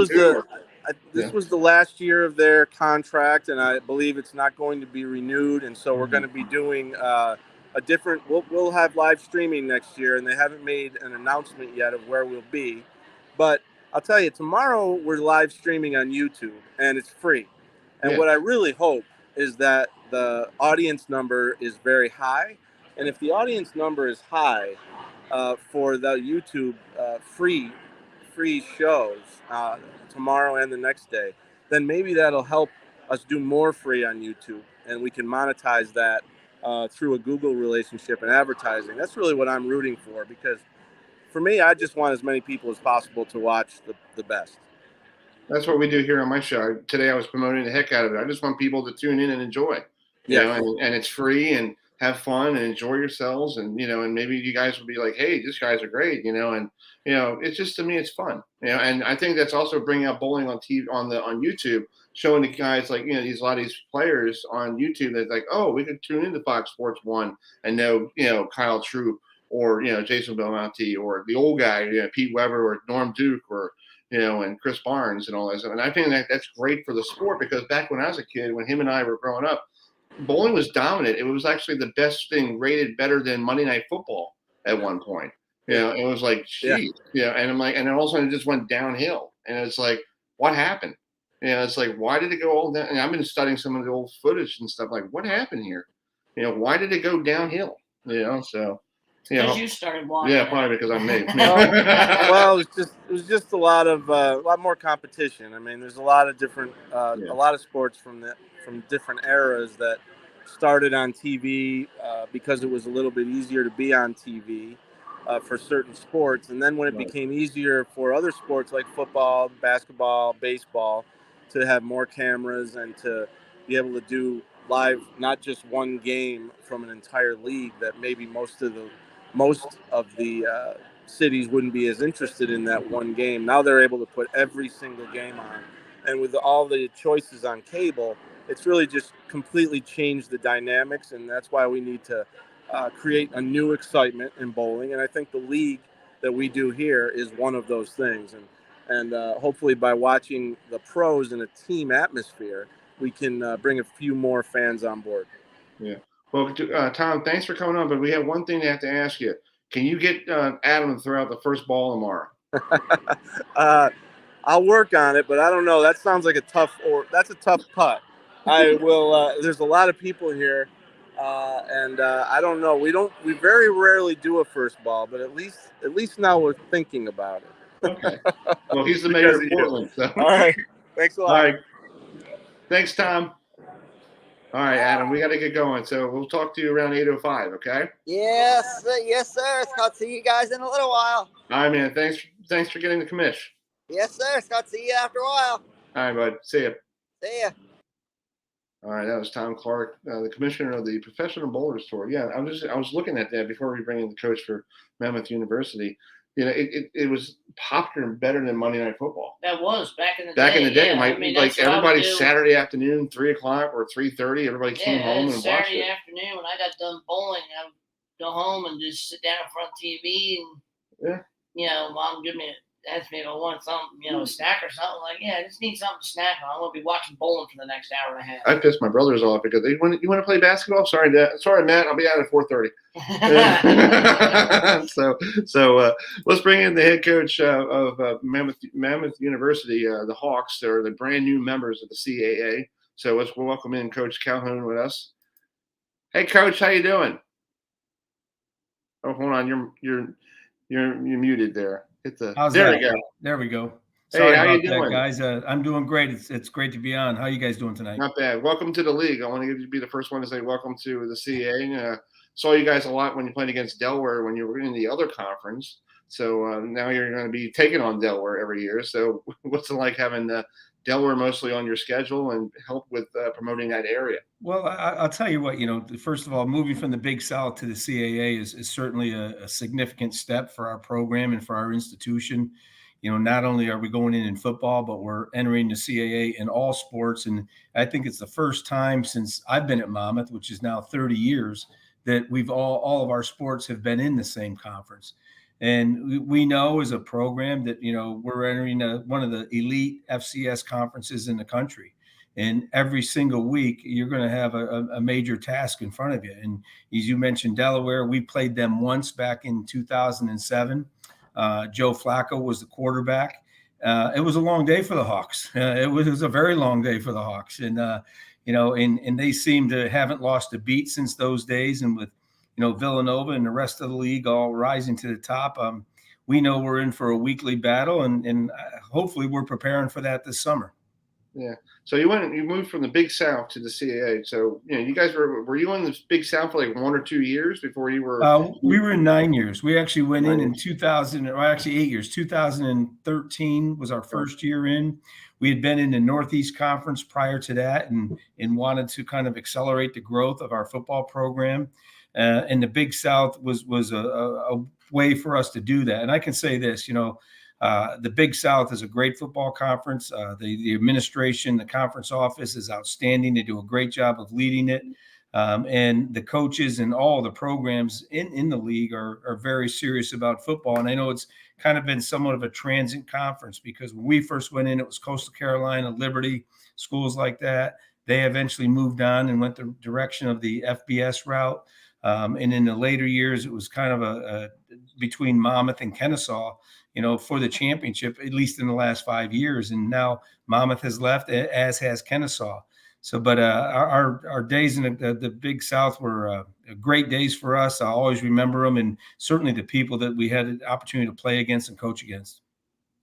was the last year of their contract, and I believe it's not going to be renewed. And so we're going to be doing a different. We'll have live streaming next year, and they haven't made an announcement yet of where we'll be. But I'll tell you, tomorrow we're live streaming on YouTube, and it's free. And what I really hope is that the audience number is very high. And if the audience number is high for the YouTube free shows tomorrow and the next day, then maybe that'll help us do more free on YouTube, and we can monetize that through a Google relationship and advertising. That's really what I'm rooting for, because for me, I just want as many people as possible to watch the best. That's what we do here on my show. Today I was promoting the heck out of it. I just want people to tune in and enjoy. You know, and it's free, and have fun and enjoy yourselves, and and maybe you guys will be like, hey, these guys are great, and it's just, to me, it's fun, and I think that's also bringing out bowling on TV, on YouTube, showing the guys like a lot of these players on YouTube that's like, oh, we could tune into Fox Sports 1 and know Kyle Troop, or Jason Belmonte, or the old guy, Pete Weber, or Norm Duke, or and Chris Barnes and all that stuff. And I think that's great for the sport, because back when I was a kid, when him and I were growing up, bowling was dominant. It was actually the best thing, rated better than Monday Night Football at one point. It was like, geez, and I'm like, and then all of a sudden it just went downhill. And it's like, what happened? It's like, why did it go all down? And I've been studying some of the old footage and stuff, like, what happened here? Why did it go downhill? So. Because you started watching. Yeah, probably because I'm me. Well, it was just a lot more competition. I mean, there's a lot of different, a lot of sports from different eras that started on TV because it was a little bit easier to be on TV for certain sports, and then when it became easier for other sports like football, basketball, baseball, to have more cameras and to be able to do live, not just one game from an entire league that maybe most of the cities wouldn't be as interested in that one game. Now they're able to put every single game on, and with all the choices on cable, it's really just completely changed the dynamics, and that's why we need to create a new excitement in bowling. And I think the league that we do here is one of those things. And hopefully by watching the pros in a team atmosphere, we can bring a few more fans on board. Yeah. Well, Tom, thanks for coming on, but we have one thing to have to ask you. Can you get Adam to throw out the first ball tomorrow? I'll work on it, but I don't know. That sounds like that's a tough putt. I will. There's a lot of people here, and I don't know. We very rarely do a first ball, but at least now we're thinking about it. Okay. Well, he's the mayor of Portland. So. All right. Thanks a lot. All right. Thanks, Tom. All right, Adam, we got to get going. So we'll talk to you around 8:05, okay? Yes, sir. Scott, see you guys in a little while. All right, man. Thanks for getting the commish. Yes, sir. Scott, see you after a while. All right, bud. See ya. See ya. All right, that was Tom Clark, the commissioner of the Professional Bowlers Tour. Yeah, I was looking at that before we bring in the coach for Monmouth University. It was popular and better than Monday Night Football. That was back in the day. Back in the day, Yeah. like everybody Saturday afternoon, 3:00 or 3:30, everybody came home and watched it. Saturday afternoon when I got done bowling, I would go home and just sit down in front of TV and Mom asked me if I want something, a snack or something. Like, I just need something to snack on. I'm gonna be watching bowling for the next hour and a half. I pissed my brothers off because you want to play basketball? Sorry, Dad. Sorry, Matt. I'll be out at 4:30. So let's bring in the head coach of Monmouth University, the Hawks. They're the brand new members of the CAA. So let's welcome in Coach Calhoun with us. Hey, Coach, how you doing? Oh, hold on. You're muted there. There we go. There we go. Sorry, how you doing, guys? I'm doing great. It's great to be on. How are you guys doing tonight? Not bad. Welcome to the league. I want to be the first one to say welcome to the CAA. Saw you guys a lot when you played against Delaware when you were in the other conference. So now you're going to be taking on Delaware every year. So what's it like having Delaware mostly on your schedule and help with promoting that area? Well, I'll tell you what, first of all, moving from the Big South to the CAA is certainly a significant step for our program and for our institution. Not only are we going in football, but we're entering the CAA in all sports. And I think it's the first time since I've been at Monmouth, which is now 30 years, that we've all of our sports have been in the same conference. And we know as a program that, we're entering one of the elite FCS conferences in the country. And every single week, you're going to have a major task in front of you. And as you mentioned, Delaware, we played them once back in 2007. Joe Flacco was the quarterback. it was a long day for the Hawks. It was a very long day for the Hawks. And, and they seem to haven't lost a beat since those days. And with, Villanova and the rest of the league all rising to the top, we know we're in for a weekly battle, and hopefully we're preparing for that this summer. Yeah. So you moved from the Big South to the CAA. So, you guys were you in the Big South for like 1 or 2 years before you were? We were in 9 years. We actually went in 2000, or actually 8 years. 2013 was our first year in. We had been in the Northeast Conference prior to that, and wanted to kind of accelerate the growth of our football program. And the Big South was a way for us to do that. And I can say this, the Big South is a great football conference. The administration, the conference office is outstanding. They do a great job of leading it. And the coaches and all the programs in the league are very serious about football. And I know it's kind of been somewhat of a transient conference, because when we first went in, it was Coastal Carolina, Liberty, schools like that. They eventually moved on and went the direction of the FBS route. And in the later years, it was kind of a between Monmouth and Kennesaw, for the championship, at least in the last 5 years. And now Monmouth has left, as has Kennesaw. So, but our days in the Big South were great days for us. I always remember them, and certainly the people that we had the opportunity to play against and coach against.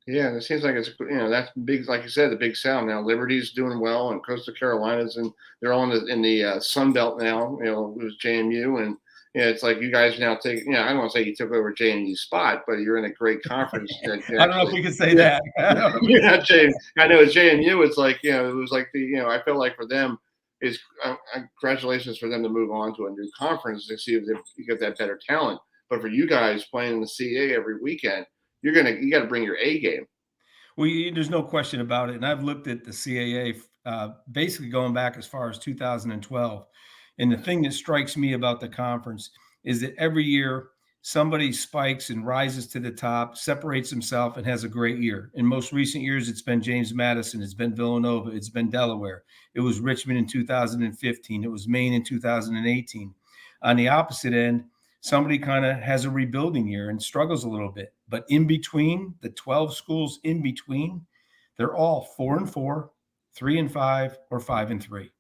Yeah, it seems like it's that's big. Like you said, the Big South now. Liberty's doing well, and Coastal Carolina's, and they're all in the Sun Belt now. It was JMU, and it's like you guys now take. I don't want to say you took over JMU's spot, but you're in a great conference. I don't know if we could say that. You're not JMU. I know it's JMU. It's like it was like I feel like for them is congratulations for them to move on to a new conference to see if they get that better talent. But for you guys playing in the CA every weekend, you got to bring your A game. Well, there's no question about it. And I've looked at the CAA basically going back as far as 2012. And the thing that strikes me about the conference is that every year somebody spikes and rises to the top, separates himself, and has a great year. In most recent years, it's been James Madison, it's been Villanova, it's been Delaware. It was Richmond in 2015. It was Maine in 2018. On the opposite end, somebody kind of has a rebuilding year and struggles a little bit. But in between, the 12 schools in between, they're all 4-4, 3-5, or 5-3.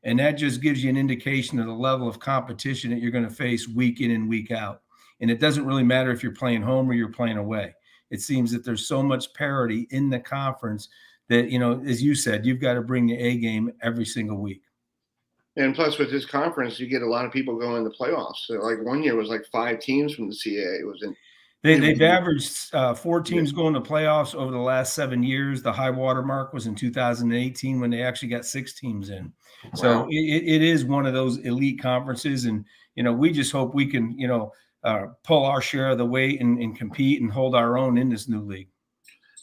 And that just gives you an indication of the level of competition that you're going to face week in and week out. And it doesn't really matter if you're playing home or you're playing away. It seems that there's so much parity in the conference that, as you said, you've got to bring the A game every single week. And plus, with this conference, you get a lot of people going to the playoffs. So, like 1 year was like 5 teams from the CAA. It was in. They've averaged 4 teams going to playoffs over the last 7 years. The high water mark was in 2018 when they actually got 6 teams in. Wow. So it is one of those elite conferences, and we just hope we can pull our share of the weight and compete and hold our own in this new league.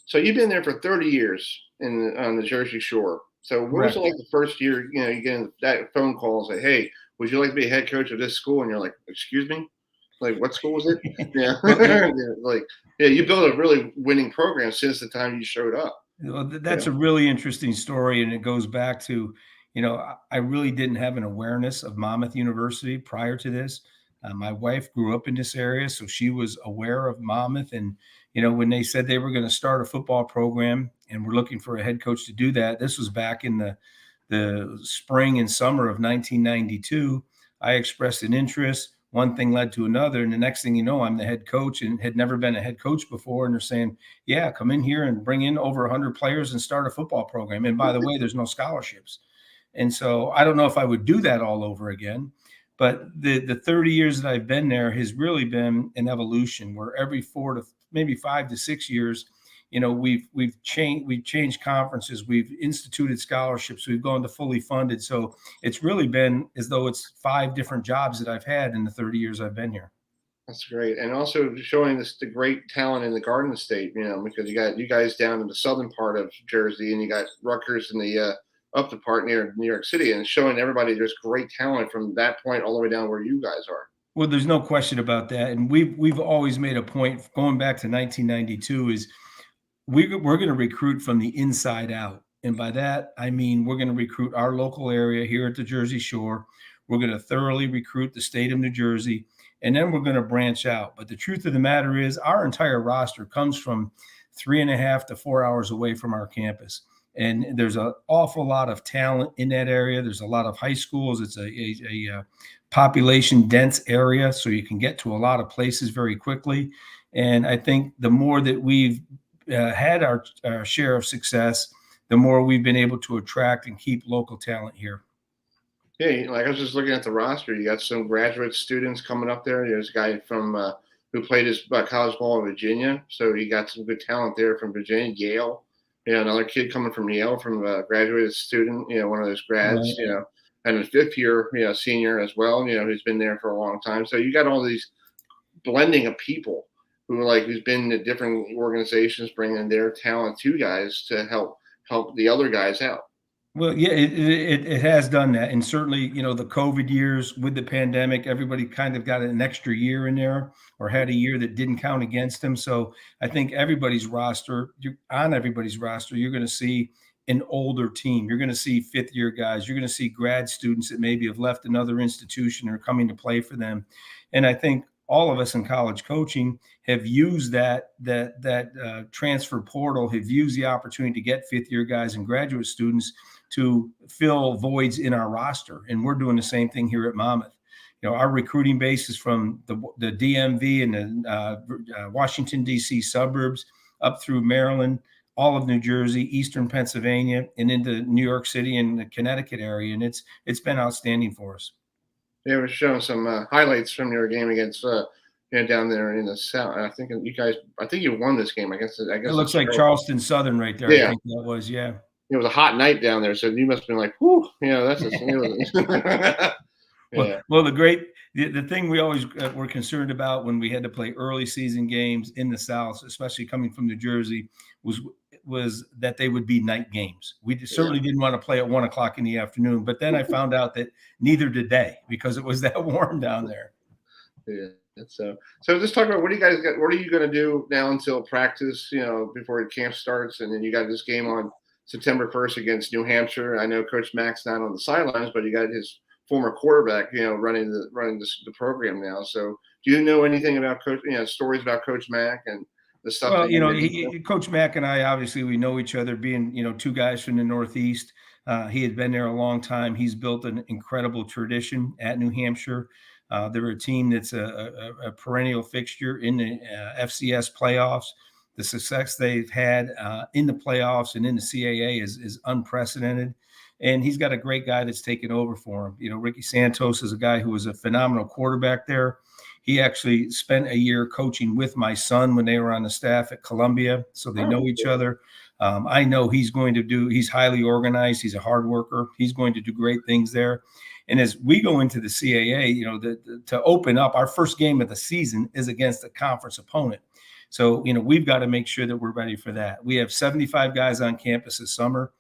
So you've been there for 30 years on the Jersey Shore. So what was it like the first year? You get that phone call and say, "Hey, would you like to be a head coach of this school?" And you're like, "Excuse me." Like, what school was it? You built a really winning program since the time you showed up. Well, that's a really interesting story. And it goes back to, I really didn't have an awareness of Monmouth University prior to this. My wife grew up in this area, so she was aware of Monmouth. And, when they said they were going to start a football program and we're looking for a head coach to do that, this was back in the spring and summer of 1992. I expressed an interest. One thing led to another, and the next thing you know, I'm the head coach and had never been a head coach before. And they're saying, "Yeah, come in here and bring in over 100 players and start a football program. And by the way, there's no scholarships." And so I don't know if I would do that all over again. But the 30 years that I've been there has really been an evolution where every 4 to maybe 5 to 6 years, we've changed conferences, we've instituted scholarships, we've gone to fully funded. So it's really been as though it's 5 different jobs that I've had in the 30 years I've been here. That's great. And also showing the great talent in the Garden State, because you got you guys down in the southern part of Jersey and you got Rutgers in the up the part near New York City, and showing everybody there's great talent from that point all the way down where you guys are. Well, there's no question about that. And we've always made a point going back to 1992 is we're going to recruit from the inside out. And by that, I mean, we're going to recruit our local area here at the Jersey Shore. We're going to thoroughly recruit the state of New Jersey, and then we're going to branch out. But the truth of the matter is our entire roster comes from 3.5 to 4 hours away from our campus. And there's an awful lot of talent in that area. There's a lot of high schools. It's a population dense area, so you can get to a lot of places very quickly. And I think the more that we've had our share of success, the more we've been able to attract and keep local talent here. Yeah, like I was just looking at the roster. You got some graduate students coming up there. There's a guy from who played his college ball in Virginia, so you got some good talent there from Virginia, Yale. Another kid coming from Yale, from a graduated student. One of those grads. Right. And a fifth year, senior as well. Who's been there for a long time. So you got all these blending of people who's been to different organizations, bringing their talent to guys to help the other guys out. Well, yeah, it has done that. And certainly, the COVID years with the pandemic, everybody kind of got an extra year in there, or had a year that didn't count against them. So I think everybody's roster, you're going to see an older team. You're going to see fifth year guys. You're going to see grad students that maybe have left another institution or coming to play for them. And I think all of us in college coaching have used that transfer portal, have used the opportunity to get fifth year guys and graduate students to fill voids in our roster. And we're doing the same thing here at Monmouth. Our recruiting base is from the DMV and the Washington, D.C. suburbs up through Maryland, all of New Jersey, Eastern Pennsylvania, and into New York City and the Connecticut area. And it's been outstanding for us. Yeah, we're showing some highlights from your game against down there in the South. I think you won this game. I guess it looks like Charleston Southern right there. Yeah. I think that was, yeah. It was a hot night down there, so you must have been like, whew, that's yeah. Well, the thing we always were concerned about when we had to play early season games in the South, especially coming from New Jersey, was that they would be night games. We certainly didn't want to play at 1 o'clock in the afternoon, but then I found out that neither did they, because it was that warm down there. Yeah. So just talk about what do you guys got? What are you going to do now until practice? Before camp starts, and then you got this game on September 1st against New Hampshire. I know Coach Mack's not on the sidelines, but you got his former quarterback, running the program now. So do you know anything about Coach? Stories about Coach Mack and the stuff. Well, Coach Mack and I, obviously we know each other, being two guys from the Northeast. He had been there a long time. He's built an incredible tradition at New Hampshire. They're a team that's a perennial fixture in the FCS playoffs. The success they've had in the playoffs and in the CAA is unprecedented. And he's got a great guy that's taken over for him. Ricky Santos is a guy who was a phenomenal quarterback there. He actually spent a year coaching with my son when they were on the staff at Columbia, so they know each other. I know he's highly organized. He's a hard worker. He's going to do great things there. And as we go into the CAA, to open up, our first game of the season is against a conference opponent. So, we've got to make sure that we're ready for that. We have 75 guys on campus this summer.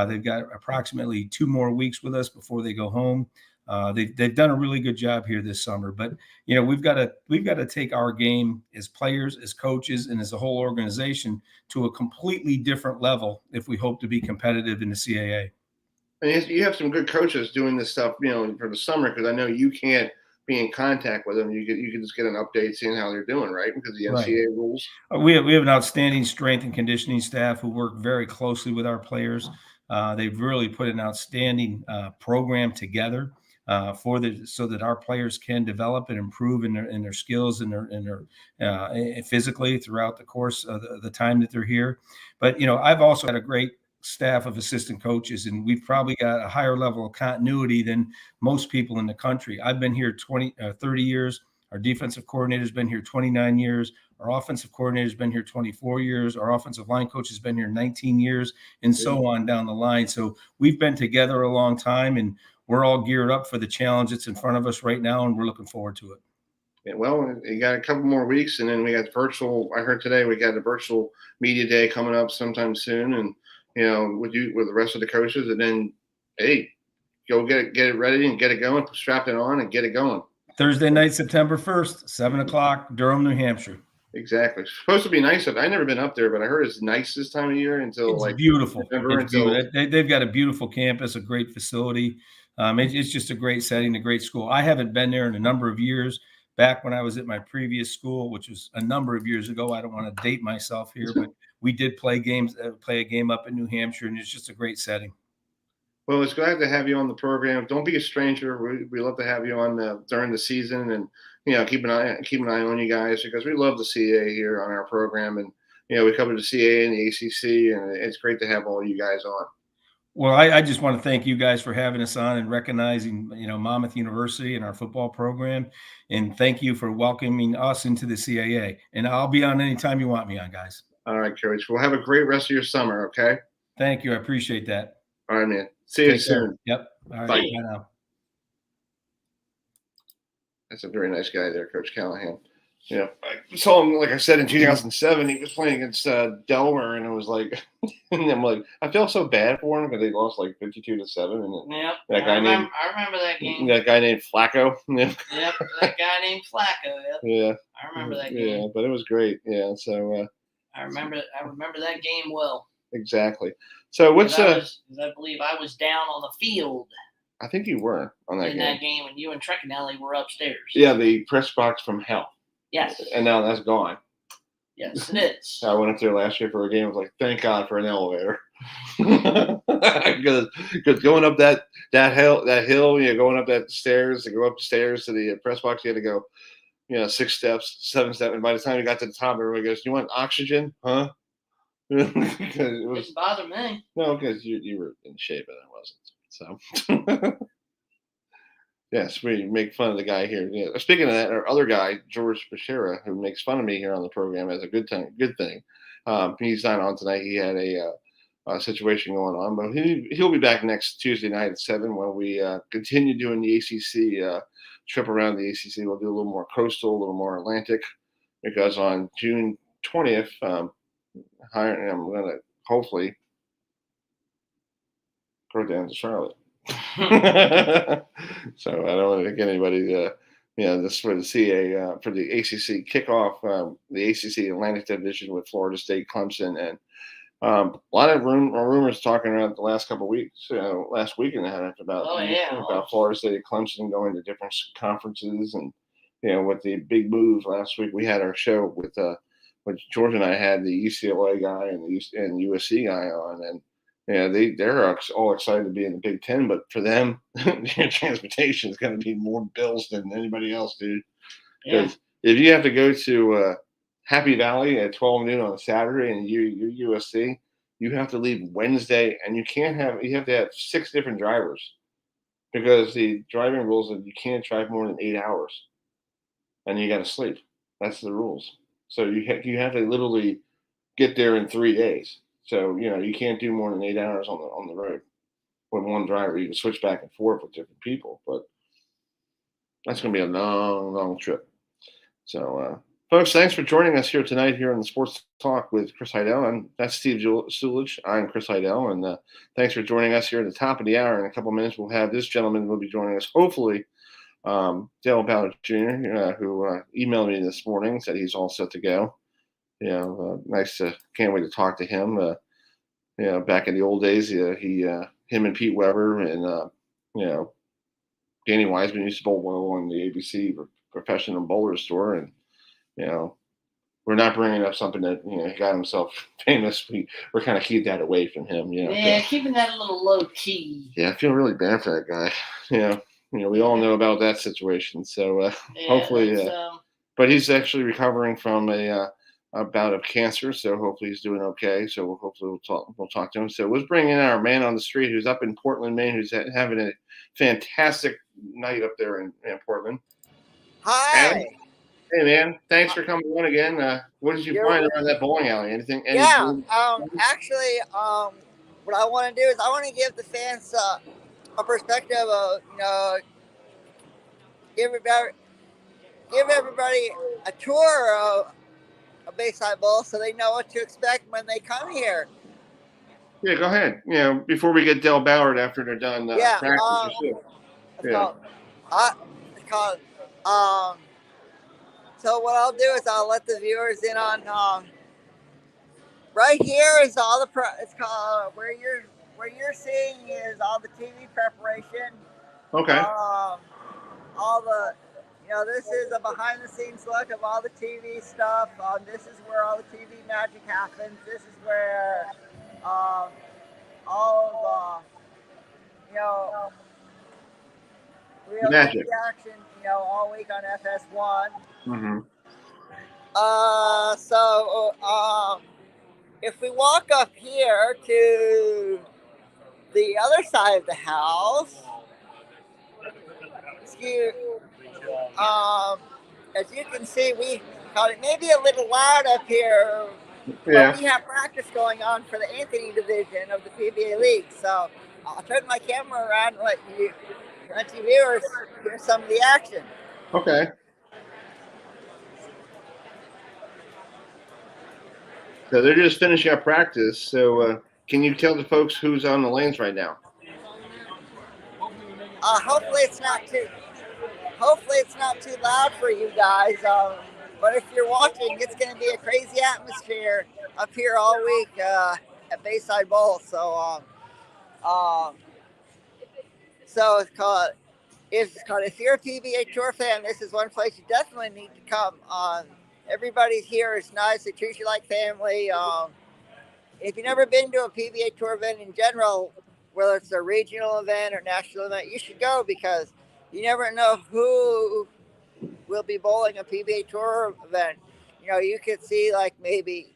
They've got approximately 2 more weeks with us before they go home. They've done a really good job here this summer, but we've got to take our game as players, as coaches, and as a whole organization to a completely different level if we hope to be competitive in the CAA. And you have some good coaches doing this stuff, for the summer, because I know you can't be in contact with them. You can just get an update, seeing how they're doing, right? Because the NCAA rules. We have an outstanding strength and conditioning staff who work very closely with our players. They've really put an outstanding program together so that our players can develop and improve in their skills and their physically throughout the course of the time that they're here. But I've also had a great staff of assistant coaches, and we've probably got a higher level of continuity than most people in the country. I've been here 30 years. Our defensive coordinator's been here 29 years. Our offensive coordinator's been here 24 years. Our offensive line coach has been here 19 years, and so on down the line. So we've been together a long time, and we're all geared up for the challenge that's in front of us right now, and we're looking forward to it. Yeah, well, you got a couple more weeks, and then we got virtual. I heard today we got a virtual media day coming up sometime soon, and with the rest of the coaches, and then go get it ready and get it going, strap it on and get it going. Thursday night, September 1st, 7 o'clock, Durham, New Hampshire. Exactly. It's supposed to be nice. I've never been up there, but I heard it's nice this time of year until it's beautiful. They've got a beautiful campus, a great facility. It's just a great setting, a great school. I haven't been there in a number of years. Back when I was at my previous school, which was a number of years ago, I don't want to date myself here, but we did play a game up in New Hampshire, and it's just a great setting. Well, it's glad to have you on the program. Don't be a stranger. We love to have you on during the season, and keep an eye on you guys, because we love the CAA here on our program, and we cover the CAA and the ACC, and it's great to have all you guys on. Well, I just want to thank you guys for having us on and recognizing Monmouth University and our football program, and thank you for welcoming us into the CAA. And I'll be on anytime you want me on, guys. All right, Coach. Well, have a great rest of your summer. Okay. Thank you. I appreciate that. All right, man. See you soon. Yep. All right. Bye. Bye now. That's a very nice guy there, Coach Callahan. I saw him, like I said, in 2007. He was playing against Delaware, and it was like, and I'm like, I feel so bad for him because they lost like 52-7. And I remember that game. That guy named Flacco. Yep, that guy named Flacco. Yep. Yeah. I remember that game. Yeah, but it was great. Yeah, so. I remember that game well. Exactly. So what's I believe I was down on the field. I think you were on that in that game, and you and Treconelli were upstairs. Yeah, the press box from hell. Yes. And now that's gone. Yes, it is. I went up there last year for a game. I was like, thank God for an elevator. Because going up that hill, going up that stairs to go up the stairs to the press box, you had to go, 6 steps, 7 steps. And by the time you got to the top, everybody goes, "You want oxygen, huh?" It didn't bother me. No, because you were in shape and I wasn't. So, yes, we make fun of the guy here. Speaking of that, our other guy, George Bashira, who makes fun of me here on the program, as a good thing. He's not on tonight. He had a situation going on, but he'll be back next Tuesday night at 7 when we continue doing the ACC trip around the ACC. We'll do a little more coastal, a little more Atlantic, because on June 20th, I'm going to hopefully go down to Charlotte. So I don't want to get anybody this for the for the ACC kickoff, the ACC Atlantic Division with Florida State, Clemson, and a lot of rumors talking around the last couple of weeks, last week and a half about Florida State, Clemson going to different conferences, and with the big move last week. We had our show with George and I had the UCLA guy and the USC guy on, and they're all excited to be in the Big Ten, but for them, transportation is going to be more bills than anybody else, dude. Because if you have to go to Happy Valley at 12 noon on a Saturday and you're USC, you have to leave Wednesday, and you have to have 6 different drivers, because the driving rules that you can't drive more than 8 hours, and you got to sleep. That's the rules. So you have to literally get there in 3 days. So, you can't do more than 8 hours on the road with one driver. You can switch back and forth with different people, but that's going to be a long, long trip. So, folks, thanks for joining us here tonight here on the Sports Talk with Chris Heidel. And that's Steve Zulich. I'm Chris Heidel. And thanks for joining us here at the top of the hour. In a couple of minutes, we'll have this gentleman who will be joining us, hopefully, Dale Ballard Jr., who emailed me this morning, said he's all set to go. Can't wait to talk to him. Back in the old days, him and Pete Weber and Danny Wiseman used to bowl on the ABC Professional Bowler Store, and we're not bringing up something that he got himself famous. We're kind of keeping that away from him. Keeping that a little low key. Yeah, I feel really bad for that guy. We all know about that situation. So hopefully, but he's actually recovering from a bout of cancer, so hopefully he's doing okay. So we'll talk to him. So let's bring in our man on the street who's up in Portland, Maine, who's having a fantastic night up there in Portland. Hi. Adam? Hey man, thanks for coming on again. What did you find around that bowling alley? Anything? Actually, what I want to do is I want to give the fans a perspective of give everybody a tour of a Bayside Bowl, so they know what to expect when they come here. Yeah, go ahead. Before we get Dale Ballard after they're done practice. So what I'll do is I'll let the viewers in on. Right here is all the it's called where you're seeing is all the TV preparation. Okay. All the this is a behind-the-scenes look of all the TV stuff. This is where all the TV magic happens. This is where all of real Magic. TV action, all week on FS1. Mm-hmm. So if we walk up here to the other side of the house, as you can see, we caught it maybe a little loud up here. Yeah. But we have practice going on for the Anthony division of the PBA League. So I'll turn my camera around and let you viewers hear some of the action. Okay. So they're just finishing up practice. So can you tell the folks who's on the lanes right now? Hopefully it's not too loud for you guys. But if you're watching, it's going to be a crazy atmosphere up here all week at Bayside Bowl. So if you're a PBA Tour fan, this is one place you definitely need to come. Everybody here is nice. They treat you like family. If you've never been to a PBA Tour event in general, whether it's a regional event or national event, you should go because you never know who will be bowling a PBA Tour event. You could see like maybe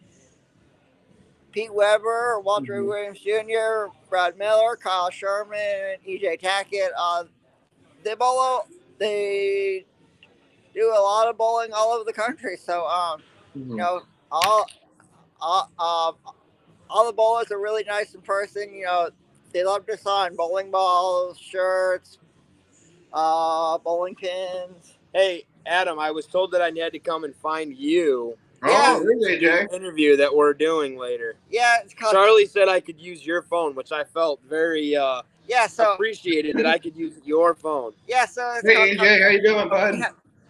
Pete Weber, Walter Williams Jr., Brad Miller, Kyle Sherman, EJ Tackett. They do a lot of bowling all over the country. So, all the bowlers are really nice in person. They love to sign bowling balls, shirts, bowling pins. Hey, Adam, I was told that I had to come and find you. Yeah. Oh, really, Jay? Interview that we're doing later. Yeah, it's called Charlie said I could use your phone, which I felt very so appreciated that I could use your phone. Yeah, so it's Hey, AJ, how you doing, bud?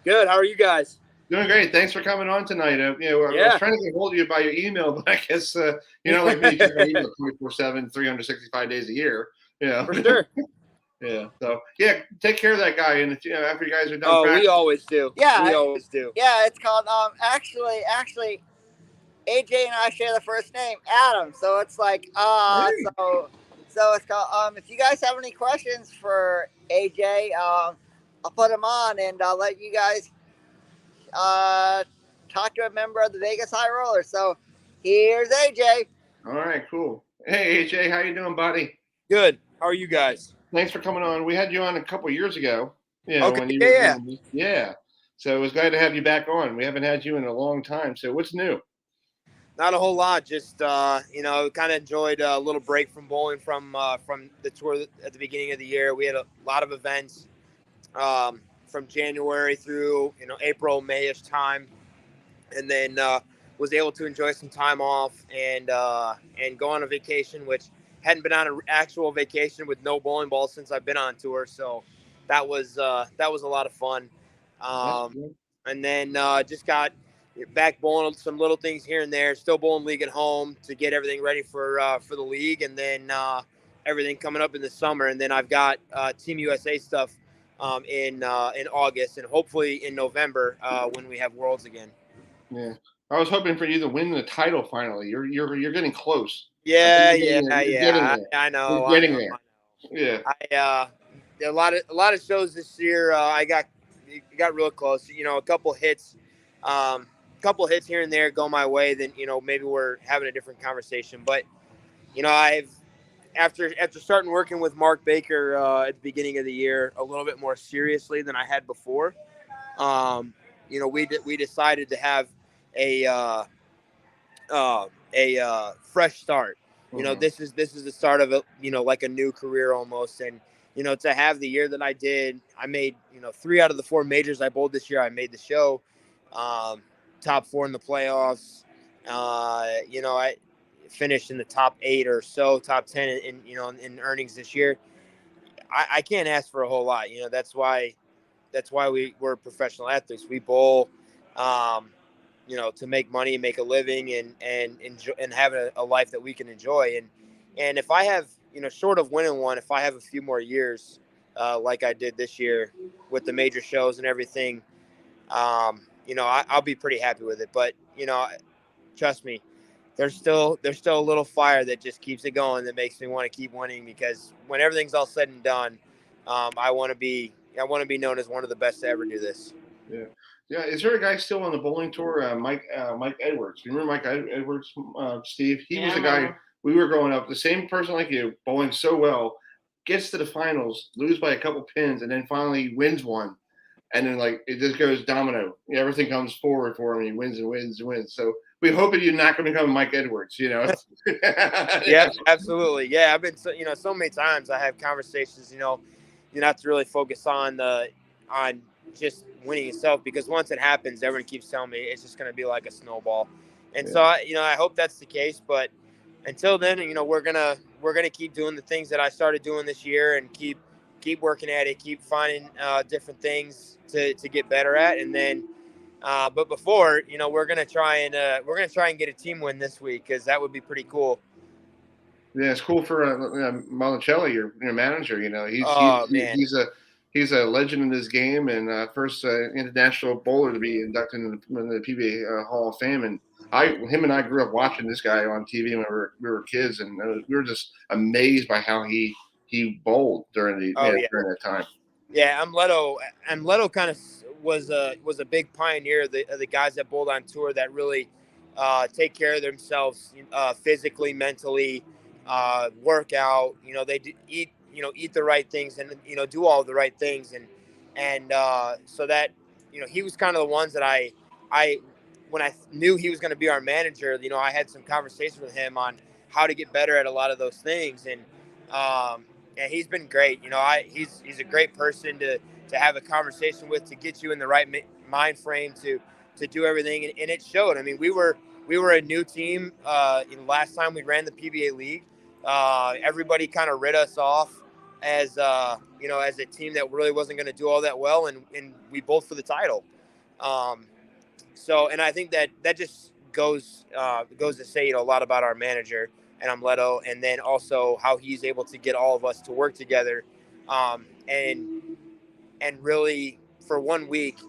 Good. How are you guys? Doing great. Thanks for coming on tonight. I was trying to get hold of you by your email, but I guess you're not like me. You check my email 24/7, 365 days a year. For sure. Yeah. So take care of that guy, and after you guys are done. Oh, practice, we always do. Yeah, we always do. Yeah, it's called actually, AJ and I share the first name, Adam. So it's like so it's called if you guys have any questions for AJ, I'll put them on and I'll let you guys talk to a member of the Vegas High Roller. So here's AJ. All right, cool. Hey, AJ, how you doing, buddy? Good. How are you guys? Thanks for coming on. We had you on a couple years ago. Okay. Yeah. So it was glad to have you back on. We haven't had you in a long time. So what's new? Not a whole lot. Just kind of enjoyed a little break from bowling from the tour at the beginning of the year. We had a lot of events from January through April, May-ish time, and then was able to enjoy some time off and go on a vacation, which hadn't been on an actual vacation with no bowling balls since I've been on tour. So that was a lot of fun. And then just got back bowling some little things here and there, still bowling league at home to get everything ready for the league. And then everything coming up in the summer. And then I've got Team USA stuff in August and hopefully in November when we have Worlds again. Yeah. I was hoping for you to win the title finally. You're getting close. Yeah. I know. You're getting there. Yeah. A lot of shows this year. I got real close. A couple hits here and there go my way. Then maybe we're having a different conversation. But I've after starting working with Mark Baker at the beginning of the year a little bit more seriously than I had before. We decided to have a fresh start. This is the start of like a new career almost. And to have the year that I did, I made 3 out of the 4 majors I bowled this year. I made the show, top 4 in the playoffs. I finished in the top 8 or so, top 10 in earnings this year. I can't ask for a whole lot. That's why we're professional athletes. We bowl to make money and make a living and enjoy and have a life that we can enjoy. And if I have, short of winning one, if I have a few more years like I did this year with the major shows and everything, I'll be pretty happy with it. But trust me, there's still a little fire that just keeps it going that makes me want to keep winning, because when everything's all said and done, I want to be known as one of the best to ever do this. Yeah. Yeah. Is there a guy still on the bowling tour? Mike Edwards. You remember Mike Edwards, Steve? He was the guy we were growing up. The same person like you, bowling so well, gets to the finals, lose by a couple pins, and then finally wins one. And then it just goes domino. Everything comes forward for him. He wins and wins and wins. So we hope that you're not going to become Mike Edwards. Yeah, absolutely. Yeah, I've been so many times I have conversations. You not to really focus on just winning itself, because once it happens, everyone keeps telling me it's just going to be like a snowball. And so I hope that's the case. But until then, we're gonna keep doing the things that I started doing this year, and keep working at it, keep finding different things to get better at. And then but before, we're gonna try and get a team win this week, because that would be pretty cool. Yeah, it's cool for Monticelli, your manager. He's a legend in this game, and first international bowler to be inducted in the PBA Hall of Fame. And him and I grew up watching this guy on TV when we were kids, and we were just amazed by how he bowled during that time. Yeah, Leto kind of was a big pioneer of the guys that bowled on tour that really take care of themselves physically, mentally, work out. They eat the right things, and do all the right things, and so that he was kind of the ones that I when I knew he was going to be our manager, I had some conversations with him on how to get better at a lot of those things, and he's been great. He's a great person to have a conversation with, to get you in the right mind frame to do everything, and it showed. I mean, we were a new team. Last time we ran the PBA league, everybody kind of writ us off as as a team that really wasn't going to do all that well, and we bowled for the title. And I think that just goes to say a lot about our manager, and Leto, and then also how he's able to get all of us to work together, and really for 1 week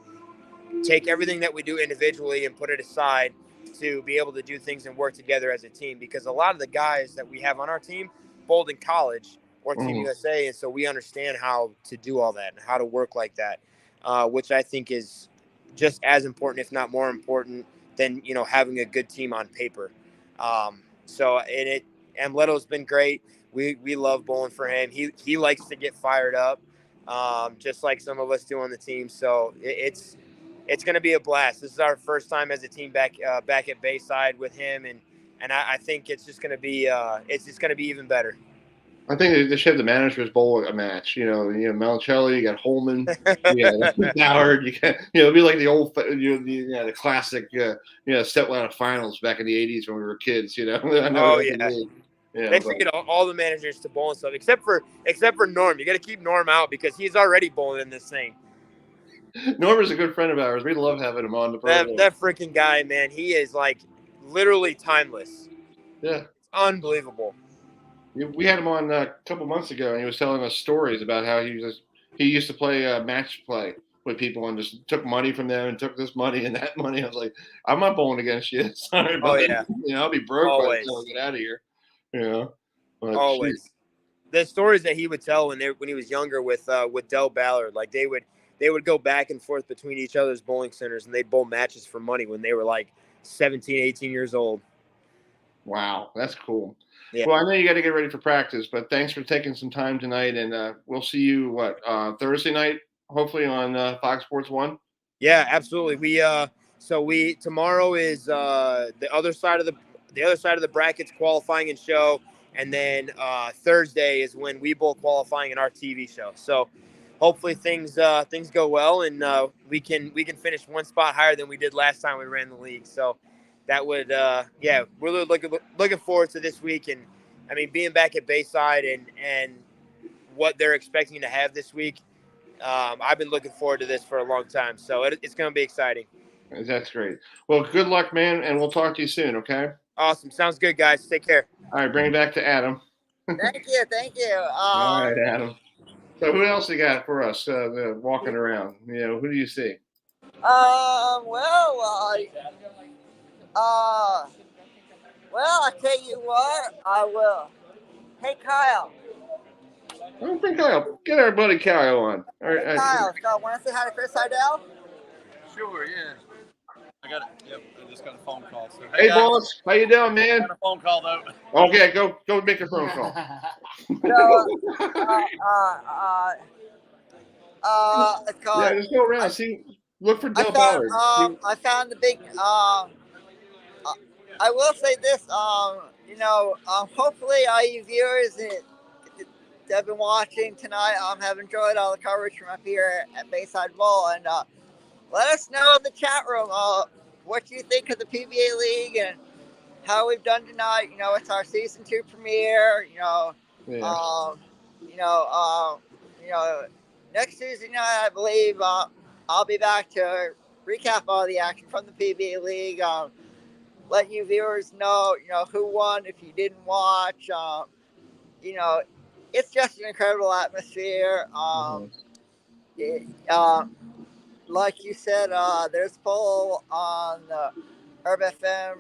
take everything that we do individually and put it aside to be able to do things and work together as a team. Because a lot of the guys that we have on our team bowled in college or Team USA, and so we understand how to do all that and how to work like that, which I think is just as important, if not more important, than having a good team on paper. And Leto's been great. We love bowling for him. He likes to get fired up, just like some of us do on the team. So it's going to be a blast. This is our first time as a team back at Bayside with him, and I think it's just going to be even better. I think they should have the managers bowl a match. Monticelli, you got Holman, you got Howard. It'd be like the old, the classic, step ladder finals back in the '80s when we were kids. They should get all the managers to bowl and stuff, except for Norm. You got to keep Norm out because he's already bowling in this thing. Norm is a good friend of ours. We love having him on the program. That freaking guy, man, he is literally timeless. Yeah, it's unbelievable. We had him on a couple months ago, and he was telling us stories about how he used to play match play with people and just took money from them and took this money and that money. I was like, I'm not bowling against you. Sorry, but I'll be broke by the time we get out of here. But always. Geez. The stories that he would tell when he was younger with Del Ballard, they would go back and forth between each other's bowling centers, and they'd bowl matches for money when they were 17, 18 years old. Wow, that's cool. Yeah. Well, I know you got to get ready for practice, but thanks for taking some time tonight, and we'll see you Thursday night, hopefully on Fox Sports 1. Yeah, absolutely. Tomorrow is the other side of the brackets qualifying and show, and then Thursday is when we bowl qualifying in our TV show. So hopefully things go well, and we can finish one spot higher than we did last time we ran the league. So that would we're really looking forward to this week. And I mean, being back at Bayside and what they're expecting to have this week, I've been looking forward to this for a long time. So it's going to be exciting. That's great. Well, good luck, man, and we'll talk to you soon, okay? Awesome. Sounds good, guys. Take care. All right, bring it back to Adam. Thank you. All right, Adam. So who else you got for us walking around? Who do you see? Well, I tell you what, I will. Hey, Kyle. I don't think Kyle. Get our buddy Kyle on. All right, Hey, Kyle, want to say hi to Chris Heidel? Sure, yeah. I got it. Yep, I just got a phone call. So, hey boss, how you doing, man? I got a phone call though. Okay, go make a phone call. It's called. Yeah, just go around. See, look for Del Ballard. I found the big. I will say this. Hopefully, all you viewers that have been watching tonight have enjoyed all the coverage from up here at Bayside Bowl, and let us know in the chat room what you think of the PBA League and how we've done tonight. It's our season 2 premiere. Next Tuesday night, I believe I'll be back to recap all the action from the PBA League. Let you viewers know, who won if you didn't watch. It's just an incredible atmosphere. Like you said, there's a poll on the Herb FM.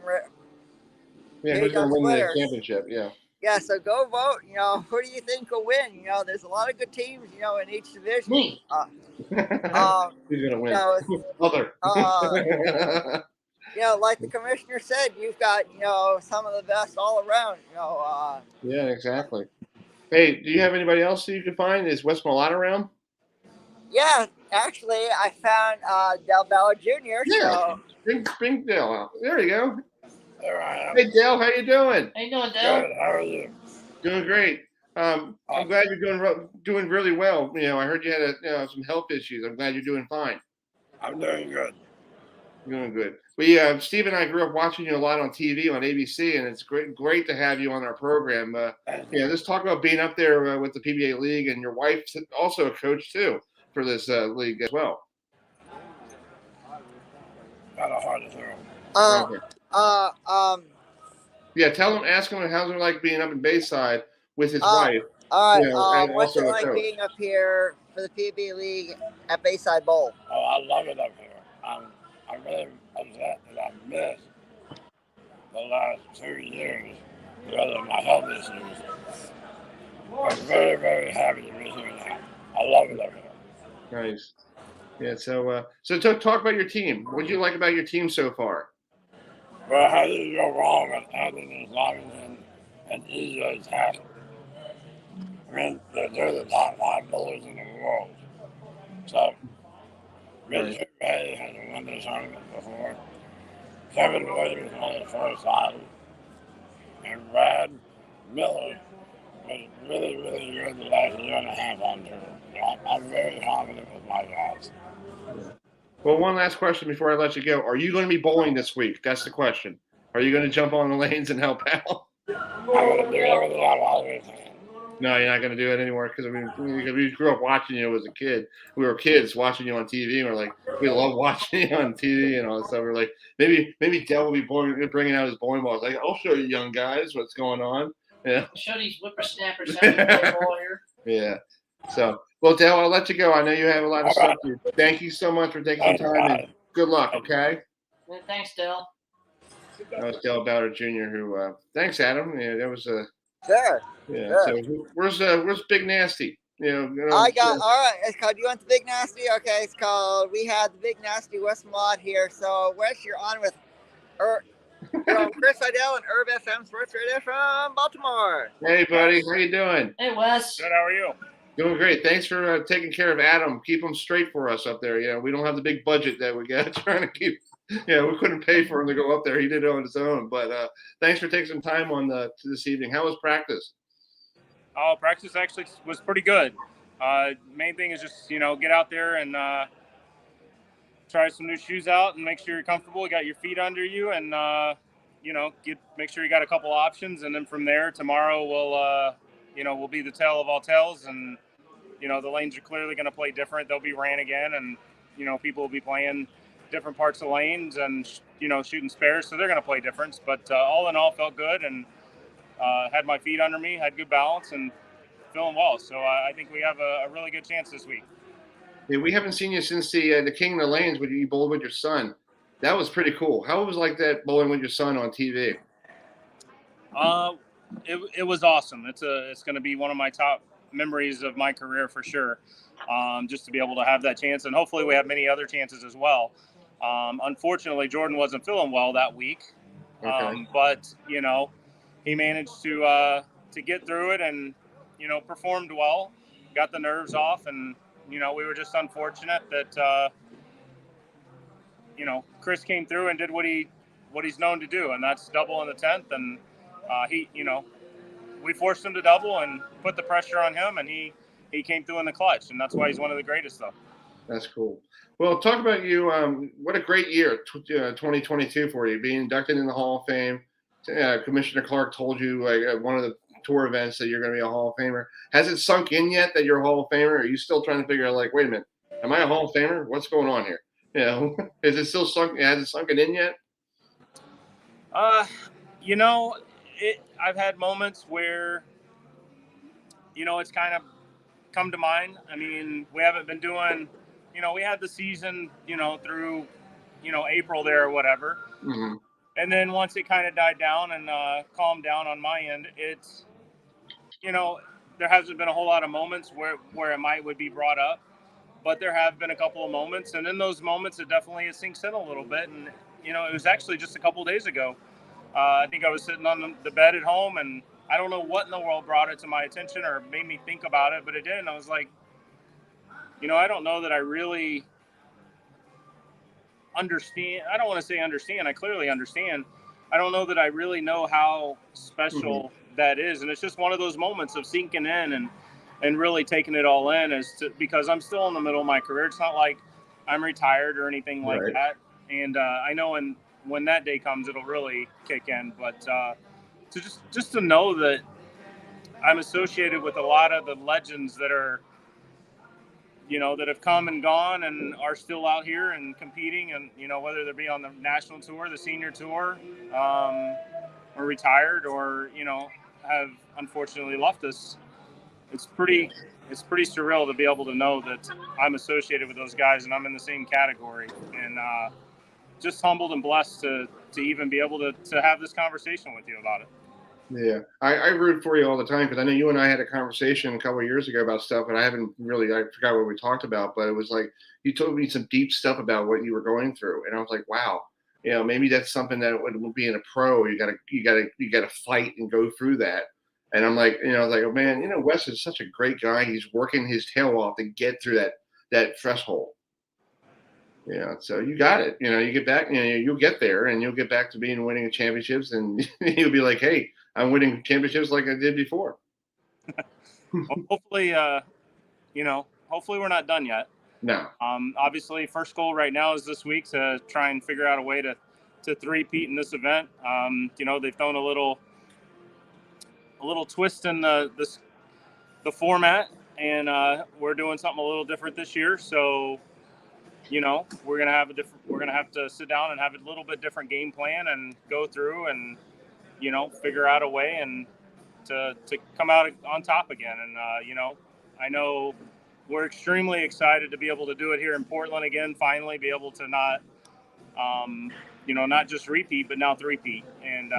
Yeah, who's going to win the championship? Yeah. Yeah, so go vote. Who do you think will win? There's a lot of good teams, in each division. Me. Who's going to win? Other. Like the commissioner said, you've got, some of the best all around. Yeah, exactly. Hey, do you have anybody else that you can find? Is Wes Malott around? Yeah, actually, I found Del Ballard Jr. Yeah, so. Bring Del out. There you go. There I am. Hey, Del, how you doing? How you doing, Del? Good. How are you? Doing great. I'm glad you're doing really well. I heard you had some health issues. I'm glad you're doing fine. I'm doing good. Doing good. Steve and I grew up watching you a lot on TV on ABC, and it's great to have you on our program. Let's talk about being up there with the PBA League, and your wife's also a coach too for this league as well. Got a heart of her. Ask him how's it like being up in Bayside with his wife. All right. What's it like being up here for the PBA League at Bayside Bowl? Oh, I love it up here. I'm really upset that I missed the last 2 years because of my health issues. I'm very, very happy to be here now. I love it up here. Nice. Yeah. So talk about your team. What do you like about your team so far? Well, how do you go wrong with Anthony Robinson and EJ Tackle? I mean, they're the top 5 bowlers in the world. So, Richard Ray has won this tournament before. Kevin Williams won his first title. And Brad Miller was really, really good the last year and a half on tour. I'm very confident with my guys. Well, one last question before I let you go. Are you going to be bowling this week? That's the question. Are you going to jump on the lanes and help out? I'm going to do everything I always can. No, you're not going to do it anymore because we grew up watching you as a kid. We were kids watching you on TV, and we're like, we love watching you on TV and all that stuff. We're like, maybe Del will be bringing out his bowling balls. Like, I'll show you young guys what's going on. Yeah. Show these whippersnappers how to play ball here. Yeah. So, well, Del, I'll let you go. I know you have a lot of stuff to do. Thank you so much for taking the time, and good luck, okay? Yeah, thanks, Del. That was Del Ballard Jr. who, thanks, Adam. Yeah, that was a. Sure. Yeah. Sure. So where's Big Nasty? I got all right. It's called. You want the Big Nasty? Okay. It's called. We had the Big Nasty Wes Malott here. So Wes, you're on with Chris Heidel and Herb FM Sports Radio from Baltimore. Hey, buddy. How you doing? Hey, Wes. Good. How are you? Doing great. Thanks for taking care of Adam. Keep him straight for us up there. We don't have the big budget that we got trying to keep. We couldn't pay for him to go up there. He did it on his own. But thanks for taking some time on this evening. How was practice? Oh, practice actually was pretty good. Main thing is just, get out there and try some new shoes out and make sure you're comfortable. You got your feet under you and, make sure you got a couple options. And then from there, tomorrow we'll be the tale of all tales. And, the lanes are clearly going to play different. They'll be ran again. And, people will be playing different parts of lanes and, shooting spares. So they're going to play different. But all in all, felt good and had my feet under me, had good balance and feeling well. So I think we have a really good chance this week. Yeah, we haven't seen you since the King of the Lanes when you bowled with your son. That was pretty cool. How was like that bowling with your son on TV? It was awesome. It's going to be one of my top memories of my career for sure. Just to be able to have that chance, and hopefully we have many other chances as well. Unfortunately, Jordan wasn't feeling well that week, but he managed to get through it and performed well, got the nerves off, and we were just unfortunate that Chris came through and did what he's known to do, and that's double in the 10th, and we forced him to double and put the pressure on him, and he came through in the clutch, and that's why he's one of the greatest, though. That's cool. Well, talk about you. What a great year, 2022 for you, being inducted in the Hall of Fame. Commissioner Clark told you at one of the tour events that you're going to be a Hall of Famer. Has it sunk in yet that you're a Hall of Famer? Or are you still trying to figure out, like, wait a minute, am I a Hall of Famer? What's going on here? Is it still sunk? Has it sunken in yet? I've had moments where, it's kind of come to mind. I mean, we haven't been doing, we had the season, through, April there or whatever. Mm-hmm. And then once it kind of died down and calmed down on my end, it's, there hasn't been a whole lot of moments where it would be brought up, but there have been a couple of moments. And in those moments, it definitely sinks in a little bit. And, it was actually just a couple of days ago. I think I was sitting on the bed at home, and I don't know what in the world brought it to my attention or made me think about it, but it did. And I was like, I don't know that I really understand. I don't want to say understand. I clearly understand. I don't know that I really know how special that is. And it's just one of those moments of sinking in and really taking it all in because I'm still in the middle of my career. It's not like I'm retired or anything like that. And I know when that day comes, it'll really kick in. But to just to know that I'm associated with a lot of the legends that are, that have come and gone and are still out here and competing, and whether they be on the national tour, the senior tour, or retired, or have unfortunately left us. It's pretty surreal to be able to know that I'm associated with those guys and I'm in the same category, and just humbled and blessed to even be able to have this conversation with you about it. Yeah, I root for you all the time because I know you and I had a conversation a couple of years ago about stuff, and I forgot what we talked about, but it was like you told me some deep stuff about what you were going through, and I was like, wow, maybe that's something that would be in a pro. You gotta fight and go through that. And I'm like, I was like, oh man, Wes is such a great guy. He's working his tail off to get through that threshold. So you got it. You get back, you'll get there, and you'll get back to winning championships, and you'll be like, hey, I'm winning championships like I did before. Hopefully, hopefully we're not done yet. No. Obviously, first goal right now is this week to try and figure out a way to three-peat in this event. They've thrown a little twist in the format, and we're doing something a little different this year. So, we're gonna have to sit down and have a little bit different game plan and go through and figure out a way and to come out on top again. And I know we're extremely excited to be able to do it here in Portland again. Finally, be able to not just repeat, but now three-peat. And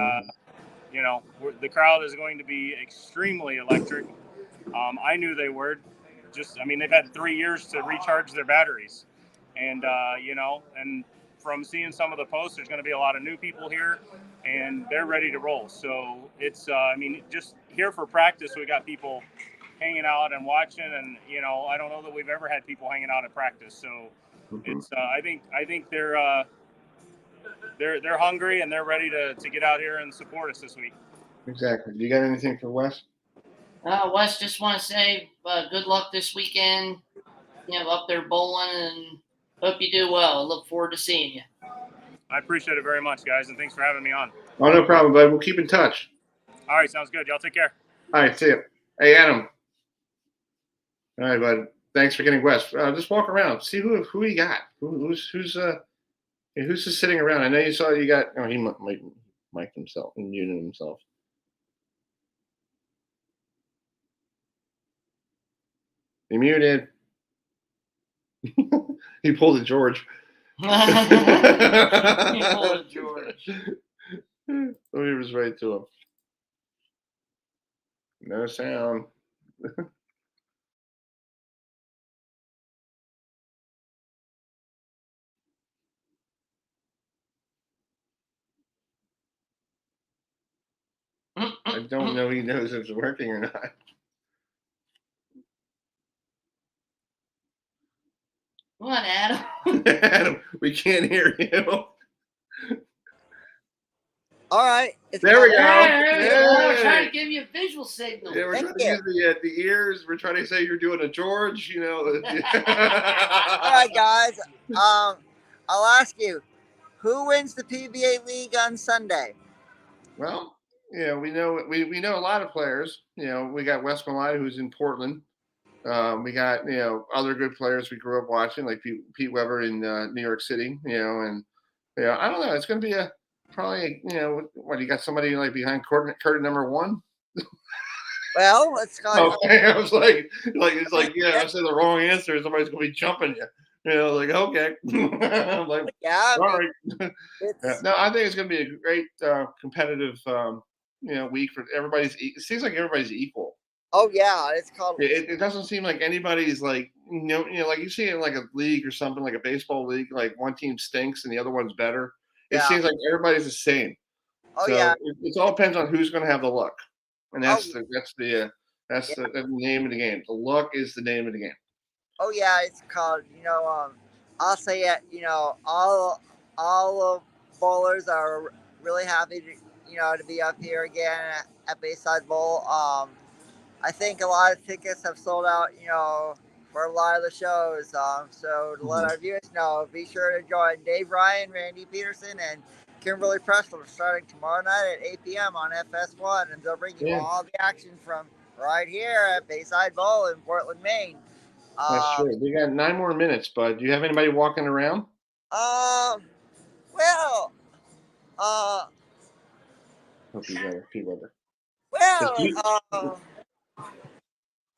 the crowd is going to be extremely electric. I knew they were. They've had 3 years to recharge their batteries. And, and from seeing some of the posts, there's going to be a lot of new people here, and they're ready to roll. So it's, just here for practice, we got people hanging out and watching, and, I don't know that we've ever had people hanging out at practice. So it's, I think they're hungry and they're ready to get out here and support us this week. Exactly. You got anything for Wes? Wes, just want to say good luck this weekend. Up there bowling, and hope you do well. I look forward to seeing you. I appreciate it very much, guys, and thanks for having me on. Oh, no problem, bud. We'll keep in touch. All right, sounds good. Y'all take care. All right, see you. Hey, Adam. All right, bud. Thanks for getting Wes. Just walk around, see who you got. Who's just sitting around? I know you saw you got. Oh, he might mic'd himself and muted himself. He muted. He pulled a George. He pulled a George. He was right to him. No sound. I don't know if he knows if it's working or not. What, Adam? Adam, we can't hear you. All right. There we go. We're trying to give you a visual signal. Yeah, we're trying to use the ears. We're trying to say you're doing a George, you know. All right, guys. I'll ask you, who wins the PBA League on Sunday? Well, yeah, we know a lot of players. You know, we got Wes Malloy, who's in Portland. We got other good players we grew up watching, like Pete Weber in New York City. You know, and I don't know. It's going to be probably what, you got somebody like behind curtain number 1. Well, let's go. Okay, I was like it's like I said the wrong answer. Somebody's going to be jumping you. You know, like okay. I'm like yeah. Sorry. No, I think it's going to be a great competitive week for everybody. It seems like everybody's equal. Oh yeah, it's called. It doesn't seem like anybody's like like you see in like a league or something, like a baseball league, like one team stinks and the other one's better. It seems like everybody's the same. Oh so yeah. It all depends on who's going to have the luck, and that's the name of the game. The luck is the name of the game. Oh yeah, it's called. I'll say it. All the bowlers are really happy to be up here again at Bayside Bowl. I think a lot of tickets have sold out, for a lot of the shows. So to let our viewers know, be sure to join Dave Ryan, Randy Peterson, and Kimberly Pressler starting tomorrow night at 8 p.m. on FS1, and they'll bring you all the action from right here at Bayside Bowl in Portland, Maine. That's true. We got 9 more minutes, bud. Do you have anybody walking around? Well, Hope you got a Pete Weber. Well,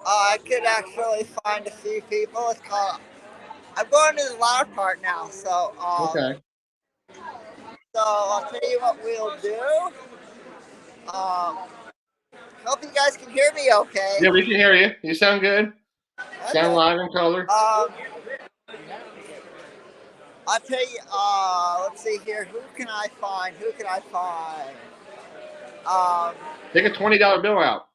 I could actually find a few people. It's called. I'm going to the loud part now, so. Okay. So I'll tell you what we'll do. Hope you guys can hear me okay. Yeah, we can hear you. You sound good. Okay. Sound loud and color. I'll tell you. Let's see here. Who can I find? Take a $20 bill out.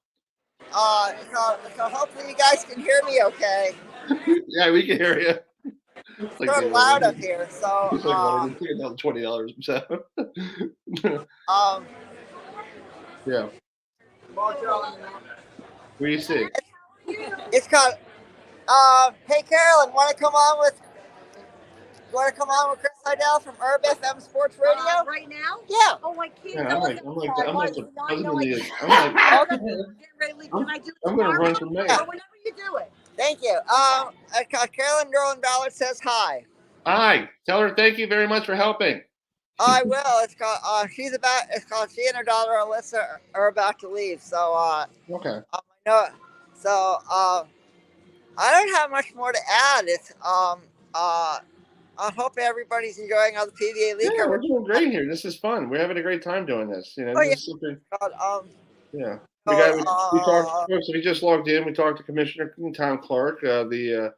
So hopefully you guys can hear me okay. Yeah, we can hear you. It's so loud up here, so it's like $20 himself. Yeah. What do you see? It's called hey Carolyn, want to come on with Chris Heidel from Herb FM Sports Radio? Right now? Yeah. Oh, I can't. Yeah, I'm like the husband of the. I'm going to run for mayor. Whenever you do it. Thank you. Carolyn Derlin Ballard says hi. Hi. Tell her thank you very much for helping. I will. It's called. She and her daughter Alyssa are about to leave. So. Okay. I know. So. I don't have much more to add. It's I hope everybody's enjoying all the PBA League. Yeah, we're doing great here. This is fun. We're having a great time doing this. Yeah. We talked, folks, if you just logged in, we talked to Commissioner Tom Clark, the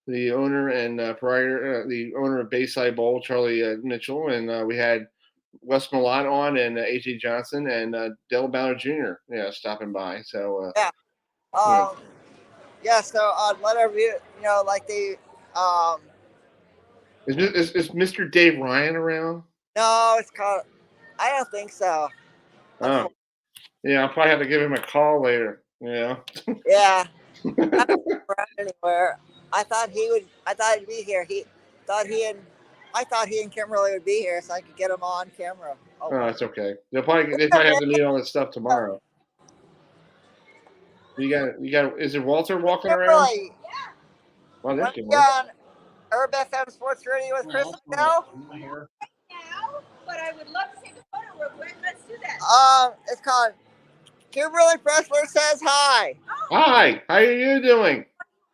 owner and proprietor, the owner of Bayside Bowl, Charlie Mitchell, and we had Wes Malott on and A.J. Johnson and Dell Ballard Jr. Stopping by. So so I'd let our view, like the Is Mr. Dave Ryan around? No, it's called. I don't think so. Oh, yeah. I'll probably have to give him a call later. Yeah. Yeah. Not around anywhere. I thought he'd be here. I thought he and Kimberly would be here, so I could get him on camera. Oh, that's okay. They probably have to meet all this stuff tomorrow. You got. Is it Walter walking around? Yeah. Well, that's good. On Herb FM Sports Radio with Chris now. Right now, but I would love to take a photo real quick. Let's do that. It's called Kimberly Pressler says hi. Hi. How are you doing?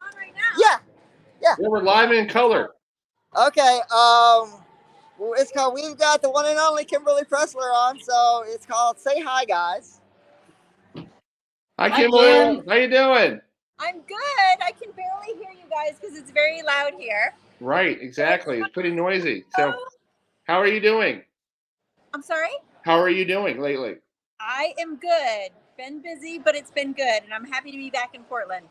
On right now. Yeah. Yeah, we're live in color. Okay. It's called. We've got the one and only Kimberly Pressler on, so it's called "Say Hi, Guys." Hi, Kimberly. How you doing? I'm good. I can barely hear you guys because it's very loud here. Right, exactly. It's pretty noisy. So, how are you doing? I'm sorry? How are you doing lately? I am good. Been busy, but it's been good, and I'm happy to be back in Portland.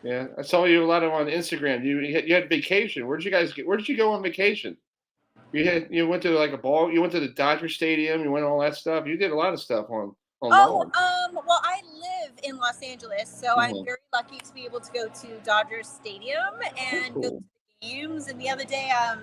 Yeah, I saw you a lot on Instagram. You had vacation. Where did you go on vacation? You went to like a ball. You went to the Dodger Stadium. You went all that stuff. You did a lot of stuff online. Well, I live in Los Angeles, so I'm very lucky to be able to go to Dodgers Stadium and go to the games. And the other day, I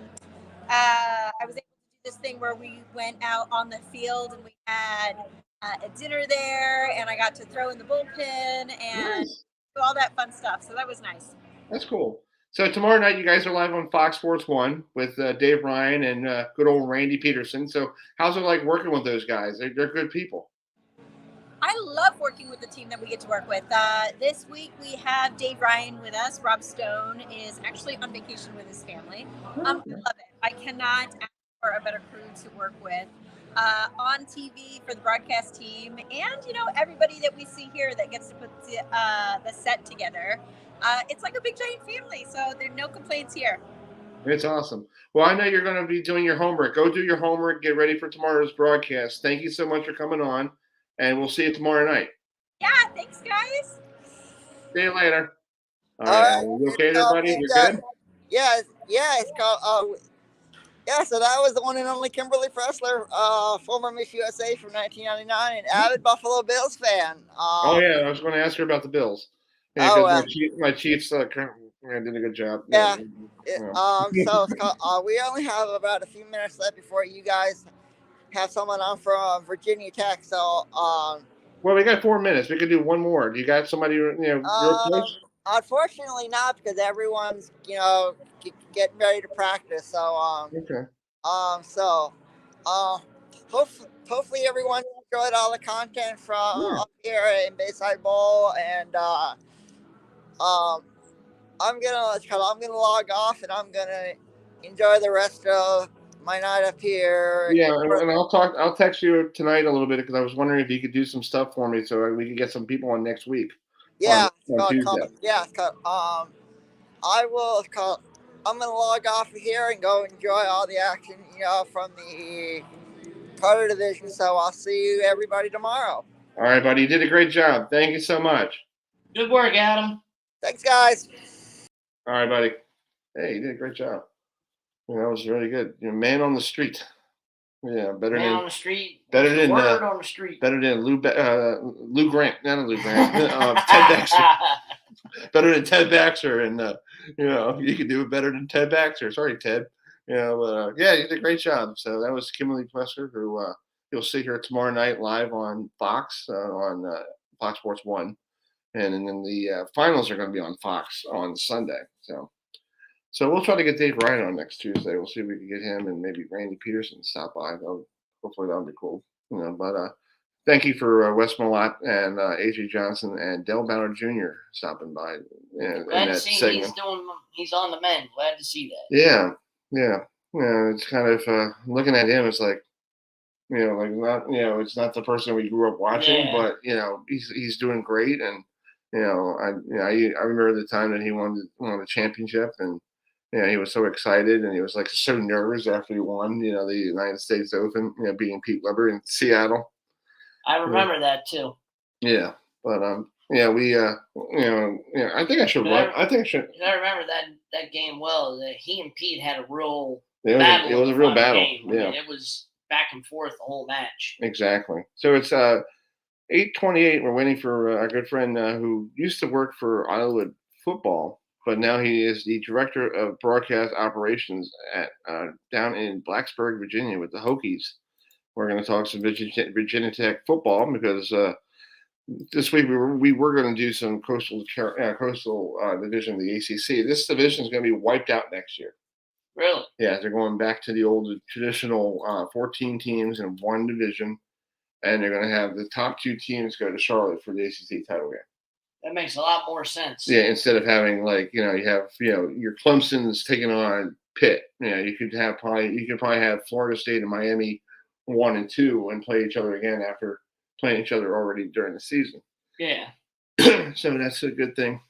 was able to do this thing where we went out on the field and we had a dinner there, and I got to throw in the bullpen and do all that fun stuff. So that was nice. That's cool. So tomorrow night, you guys are live on Fox Sports 1 with Dave Ryan and good old Randy Peterson. So how's it like working with those guys? They're good people. I love working with the team that we get to work with. This week we have Dave Ryan with us. Rob Stone is actually on vacation with his family. I love it. I cannot ask for a better crew to work with. On TV for the broadcast team, and everybody that we see here that gets to put the set together. It's like a big giant family, so there are no complaints here. It's awesome. Well, I know you're going to be doing your homework. Go do your homework. Get ready for tomorrow's broadcast. Thank you so much for coming on, and we'll see you tomorrow night. Yeah, thanks, guys. See you later. All right. You okay there, buddy? You good? Yeah. It's called. So that was the one and only Kimberly Pressler, former Miss USA from 1999, and avid Buffalo Bills fan. I was going to ask her about the Bills. Yeah, my Chiefs did a good job. Yeah. So it's called, we only have about a few minutes left before you guys have someone on from Virginia Tech. So well, we got 4 minutes. We could do one more. Do you got somebody real close? Unfortunately not, because everyone's getting ready to practice. So okay. Hopefully everyone enjoyed all the content from up here in Bayside Bowl, and I'm gonna log off and I'm gonna enjoy the rest of my night up here. Yeah, and I'll text you tonight a little bit because I was wondering if you could do some stuff for me so we can get some people on next week. Yeah, I'm gonna log off here and go enjoy all the action, from the Carter division. So I'll see you everybody tomorrow. All right, buddy. You did a great job. Thank you so much. Good work, Adam. Thanks, guys. All right, buddy. Hey, you did a great job. That was really good. Man on the street. Yeah, better Man than on the street. Better than word on the street. Better than Lou Grant. Not Lou Grant. Ted Baxter. Better than Ted Baxter, and you can do it better than Ted Baxter. Sorry, Ted. But you did a great job. So that was Kimberly Pressler, who you'll see her tomorrow night live on Fox on Fox Sports 1, and then the finals are going to be on Fox on Sunday. So we'll try to get Dave Ryan on next Tuesday. We'll see if we can get him and maybe Randy Peterson to stop by. Hopefully that'll be cool. But thank you for Wes Malott and AJ Johnson and Del Ballard Jr. stopping by. Glad to see he's on the mend. Glad to see that. Yeah. It's kind of looking at him. It's like, it's not the person we grew up watching, but he's doing great. And I remember the time that he won the championship, and he was so excited, and he was like so nervous after he won, the United States Open, beating Pete Weber in Seattle. I remember that too. Yeah, but I think I should run. I remember that game well. That he and Pete had a real battle. It was a real battle. Game. I mean, it was back and forth the whole match. Exactly. So it's 8:28. We're waiting for our good friend who used to work for Iowa football, but now he is the director of broadcast operations at down in Blacksburg, Virginia, with the Hokies. We're going to talk some Virginia Tech football because this week we were going to do some coastal division of the ACC. This division is going to be wiped out next year. Really? Yeah, they're going back to the old traditional 14 teams in one division, and they're going to have the top 2 teams go to Charlotte for the ACC title game. That makes a lot more sense. Yeah, instead of having you have your Clemson's taking on Pitt. You could probably have Florida State and Miami 1 and 2 and play each other again after playing each other already during the season. Yeah. So that's a good thing.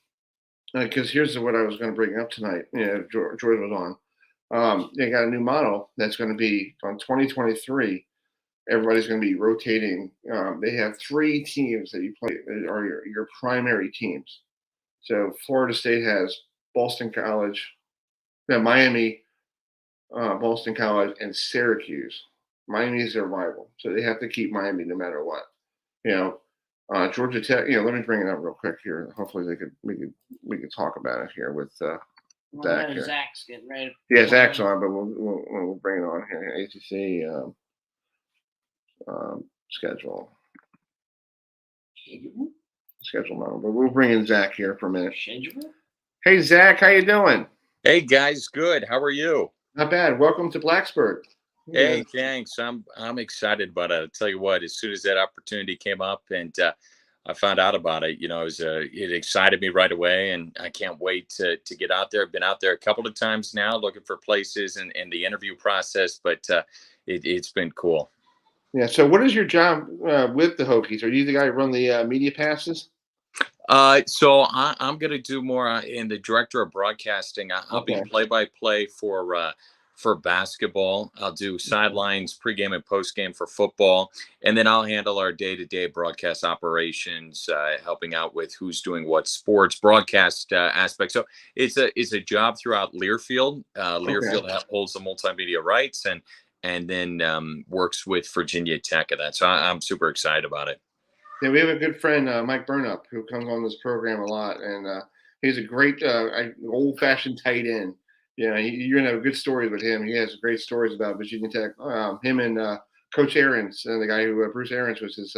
Because here's what I was going to bring up tonight. George was on. They got a new model that's going to be on 2023. Everybody's going to be rotating. They have 3 teams that you play that are your primary teams. So Florida State has Boston College, Miami, Boston College, and Syracuse. Miami is their rival, so they have to keep Miami no matter what. Georgia Tech. Let me bring it up real quick here. Hopefully, we could talk about it here with Zach. Here. Zach's getting ready. Yeah, Zach's on, but we'll bring it on here. ACC schedule model, but we'll bring in Zach here for a minute. Schedule. Hey Zach, how you doing? Hey guys, good. How are you? Not bad. Welcome to Blacksburg. Hey, thanks. I'm excited about it. I'll tell you what. As soon as that opportunity came up and I found out about it, it excited me right away, and I can't wait to get out there. I've been out there a couple of times now, looking for places and the interview process, but it's been cool. Yeah. So, what is your job with the Hokies? Are you the guy who run the media passes? So I'm going to do more in the director of broadcasting. I'll be play-by-play for basketball. I'll do sidelines, pregame and postgame for football, and then I'll handle our day-to-day broadcast operations, helping out with who's doing what sports broadcast aspect. So it's a job throughout Learfield. Learfield holds the multimedia rights and then works with Virginia Tech and that. So I'm super excited about it. Yeah, we have a good friend, Mike Burnup, who comes on this program a lot, and he's a great old-fashioned tight end. You're gonna have good stories with him. He has great stories about Virginia Tech. Him and Coach Ahrens, and the guy who Bruce Ahrens was his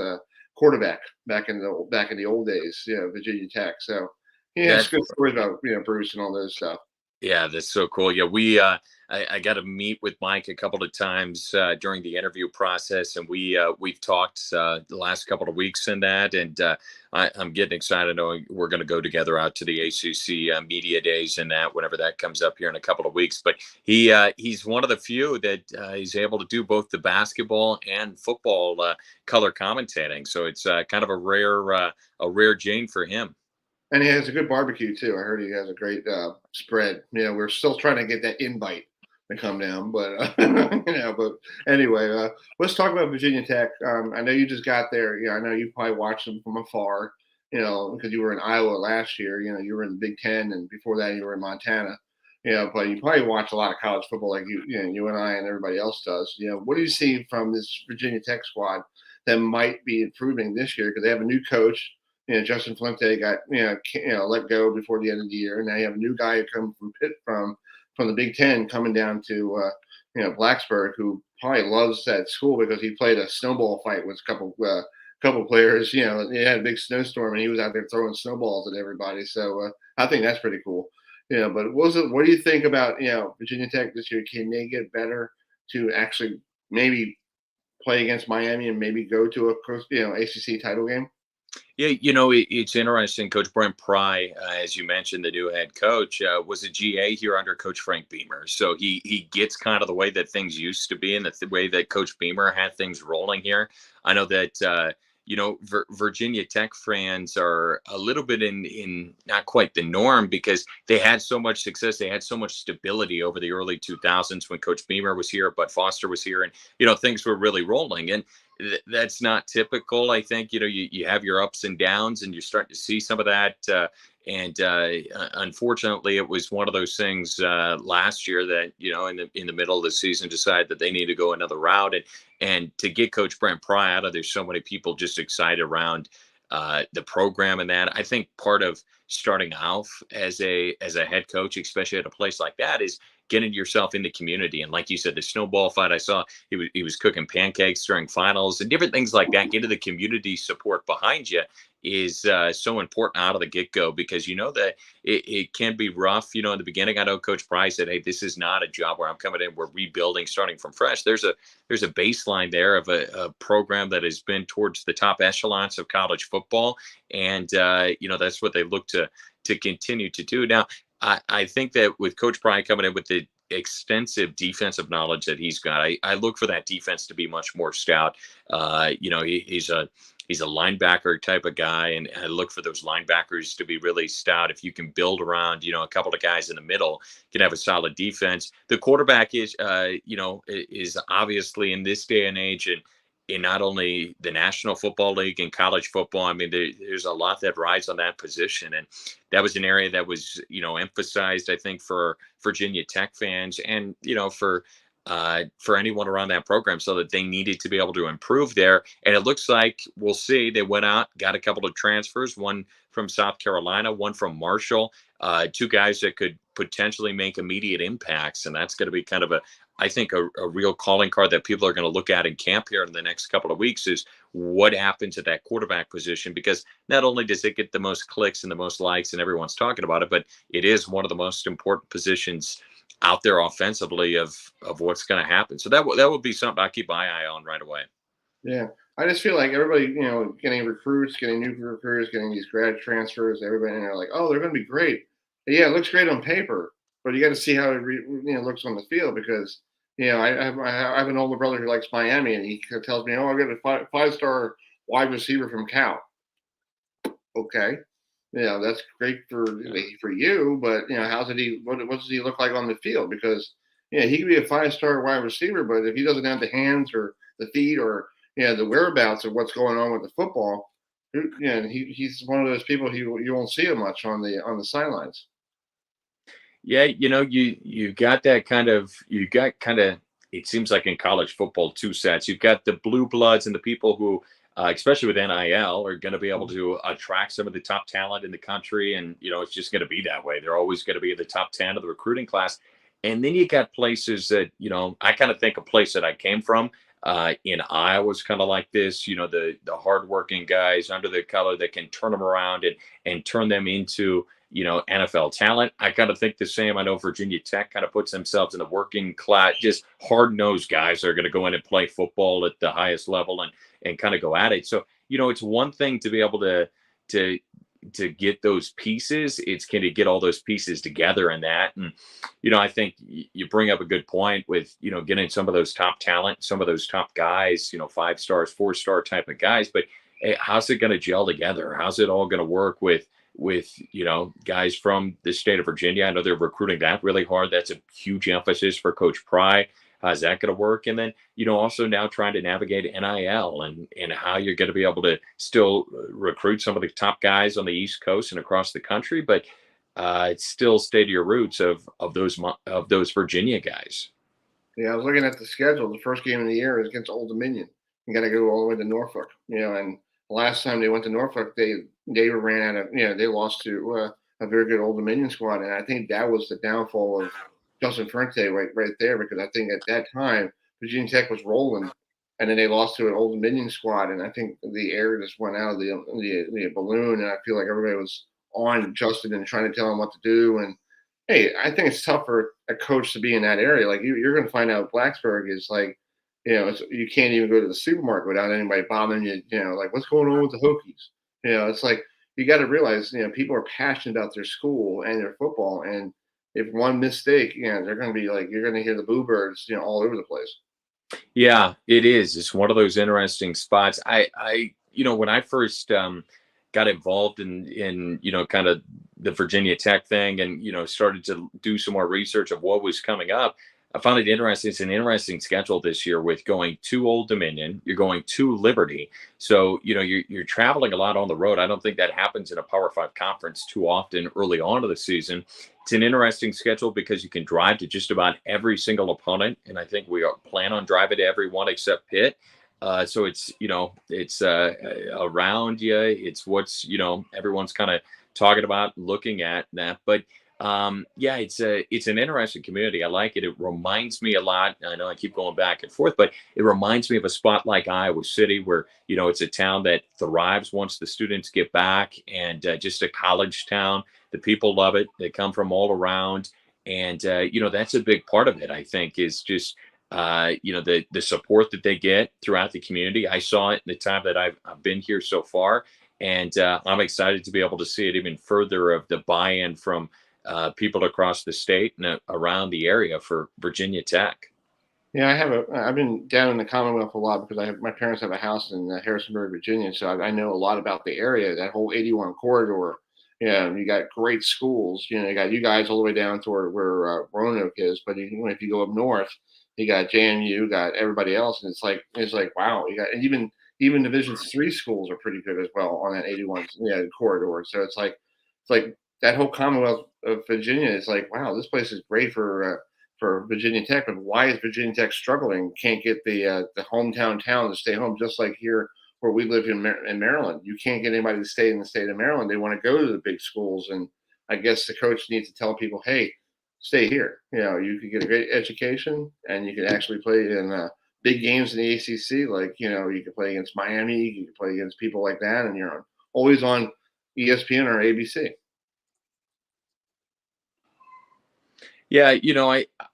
quarterback back in the old days. Virginia Tech. So he has good stories about Bruce and all those stuff. Yeah, that's so cool. Yeah, I got to meet with Mike a couple of times during the interview process, and we've talked the last couple of weeks in that, and I'm getting excited knowing we're going to go together out to the ACC media days and that whenever that comes up here in a couple of weeks. But he's one of the few that he's able to do both the basketball and football color commentating, so it's kind of a rare gene for him. And he has a good barbecue too. I heard he has a great spread. We're still trying to get that invite to come down, but But anyway, let's talk about Virginia Tech. I know you just got there. I know you probably watched them from afar. Because you were in Iowa last year. You were in the Big Ten, and before that you were in Montana. But you probably watch a lot of college football like you and I and everybody else does. What do you see from this Virginia Tech squad that might be improving this year? Because they have a new coach. Justin Fuente got let go before the end of the year. Now you have a new guy who comes from Pitt from the Big Ten coming down to Blacksburg, who probably loves that school because he played a snowball fight with a couple players. They had a big snowstorm and he was out there throwing snowballs at everybody. So I think that's pretty cool. But what do you think about Virginia Tech this year? Can they get better to actually maybe play against Miami and maybe go to a ACC title game? Yeah, it's interesting. Coach Brent Pry, as you mentioned, the new head coach, was a GA here under Coach Frank Beamer. So he gets kind of the way that things used to be and the way that Coach Beamer had things rolling here. I know that, Virginia Tech fans are a little bit in not quite the norm because they had so much success. They had so much stability over the early 2000s when Coach Beamer was here, Bud Foster was here, and, things were really rolling. And that's not typical. I think, you have your ups and downs and you're starting to see some of that. And unfortunately, it was one of those things last year that, in the middle of the season decided that they need to go another route. And to get Coach Brent Pry out of there, so many people just excited around the program and that. I think part of starting off as a head coach, especially at a place like that, is getting yourself in the community. And like you said, the snowball fight, I saw he was cooking pancakes during finals and different things like that. Getting the community support behind you is so important out of the get-go, because you know that it can be rough. You know, in the beginning, I know Coach Price said, hey, this is not a job where I'm coming in, we're rebuilding, starting from fresh. There's a baseline there of a program that has been towards the top echelons of college football. And, you know, that's what they look to continue to do. Now, I think that with Coach Price coming in with the extensive defensive knowledge that he's got, I look for that defense to be much more stout. You know, he's a linebacker type of guy, and I look for those linebackers to be really stout. If you can build around, you know, a couple of guys in the middle, can have a solid defense. The quarterback is, you know, is obviously in this day and age, and in not only the National Football League and college football, I mean, there's a lot that rides on that position. And that was an area that was, you know, emphasized, I think, for Virginia Tech fans and, you know, for anyone around that program, so that they needed to be able to improve there. And it looks like, we'll see, they went out, got a couple of transfers, one from South Carolina, one from Marshall, two guys that could potentially make immediate impacts. And that's going to be kind of I think a real calling card that people are going to look at in camp here in the next couple of weeks, is what happens at that quarterback position, because not only does it get the most clicks and the most likes and everyone's talking about it, but it is one of the most important positions out there offensively of what's going to happen. So that would be something I keep my eye on right away. Yeah. I just feel like everybody, you know, getting recruits, getting new recruiters, getting these grad transfers, everybody, and they're like, oh, they're going to be great. Yeah, it looks great on paper, but you got to see how it looks on the field, because, you know, I have an older brother who likes Miami, and he tells me, oh, I got a five-star wide receiver from Cal. Okay. Yeah, that's great for you, but, you know, what does he look like on the field? Because, yeah, he could be a five-star wide receiver, but if he doesn't have the hands or the feet or, you know, the whereabouts of what's going on with the football, you know, he's one of those people you won't see him much on the sidelines. Yeah, you know, you got kind of, it seems like in college football, two sets. You've got the blue bloods and the people who, especially with NIL, are going to be able to attract some of the top talent in the country. And, you know, it's just going to be that way. They're always going to be in the top 10 of the recruiting class. And then you got places that, you know, I kind of think a place that I came from in Iowa was kind of like this, you know, the hardworking guys under the color that can turn them around and turn them into, you know, NFL talent. I kind of think the same. I know Virginia Tech kind of puts themselves in the working class, just hard-nosed guys that are going to go in and play football at the highest level and kind of go at it. So, you know, it's one thing to be able to get those pieces. It's can you get all those pieces together in that. And, you know, I think you bring up a good point with, you know, getting some of those top talent, some of those top guys, you know, 5 stars, 4-star type of guys, but hey, how's it going to gel together? How's it all going to work with, you know, guys from the state of Virginia? I know they're recruiting that really hard. That's a huge emphasis for Coach Pry. How's that going to work? And then, you know, also now trying to navigate NIL and how you're going to be able to still recruit some of the top guys on the East Coast and across the country, but it's still stay to your roots of those Virginia guys. Yeah, I was looking at the schedule. The first game of the year is against Old Dominion. You got to go all the way to Norfolk, you know, and last time they went to Norfolk, they ran out of, you know, they lost to a very good Old Dominion squad. And I think that was the downfall of Justin Fuente right there, because I think at that time, Virginia Tech was rolling, and then they lost to an Old Dominion squad. And I think the air just went out of the balloon. And I feel like everybody was on Justin and trying to tell him what to do. And hey, I think it's tough for a coach to be in that area. Like you're going to find out Blacksburg is like, you know, you can't even go to the supermarket without anybody bothering you. You know, like what's going on with the Hokies? You know, it's like you got to realize, you know, people are passionate about their school and their football, and if one mistake, you know, they're going to be like, you're going to hear the boo birds, you know, all over the place. Yeah, it is. It's one of those interesting spots. I you know, when I first got involved in, you know, kind of the Virginia Tech thing and, you know, started to do some more research of what was coming up, I found it interesting. It's an interesting schedule this year with going to Old Dominion. You're going to Liberty. So, you know, you're traveling a lot on the road. I don't think that happens in a Power 5 conference too often early on in the season. It's an interesting schedule because you can drive to just about every single opponent. And I think we plan on driving to every one except Pitt. So it's, you know, it's around you. It's what's, you know, everyone's kind of talking about, looking at that. But yeah, it's an interesting community. I like it. It reminds me a lot. I know I keep going back and forth, but it reminds me of a spot like Iowa City, where it's a town that thrives once the students get back, and just a college town. The people love it. They come from all around, and that's a big part of it. I think is just the support that they get throughout the community. I saw it in the time that I've been here so far, and I'm excited to be able to see it even further of the buy-in from people across the state and around the area for Virginia Tech. Yeah, I've been down in the Commonwealth a lot because my parents have a house in Harrisonburg, Virginia, so I know a lot about the area, that whole 81 corridor. You got great schools. You got you guys all the way down to where Roanoke is, but if you go up north, you got JMU, got everybody else, and it's like wow, you got, and even Division III schools are pretty good as well on that 81 corridor. So it's like that whole Commonwealth of Virginia is like, wow, this place is great for Virginia Tech, but why is Virginia Tech struggling? Can't get the hometown town to stay home, just like here where we live in Maryland. You can't get anybody to stay in the state of Maryland. They want to go to the big schools, and I guess the coach needs to tell people, hey, stay here. You could get a great education, and you could actually play in big games in the ACC. Like, you could play against Miami, you could play against people like that, and you're always on ESPN or ABC. Yeah,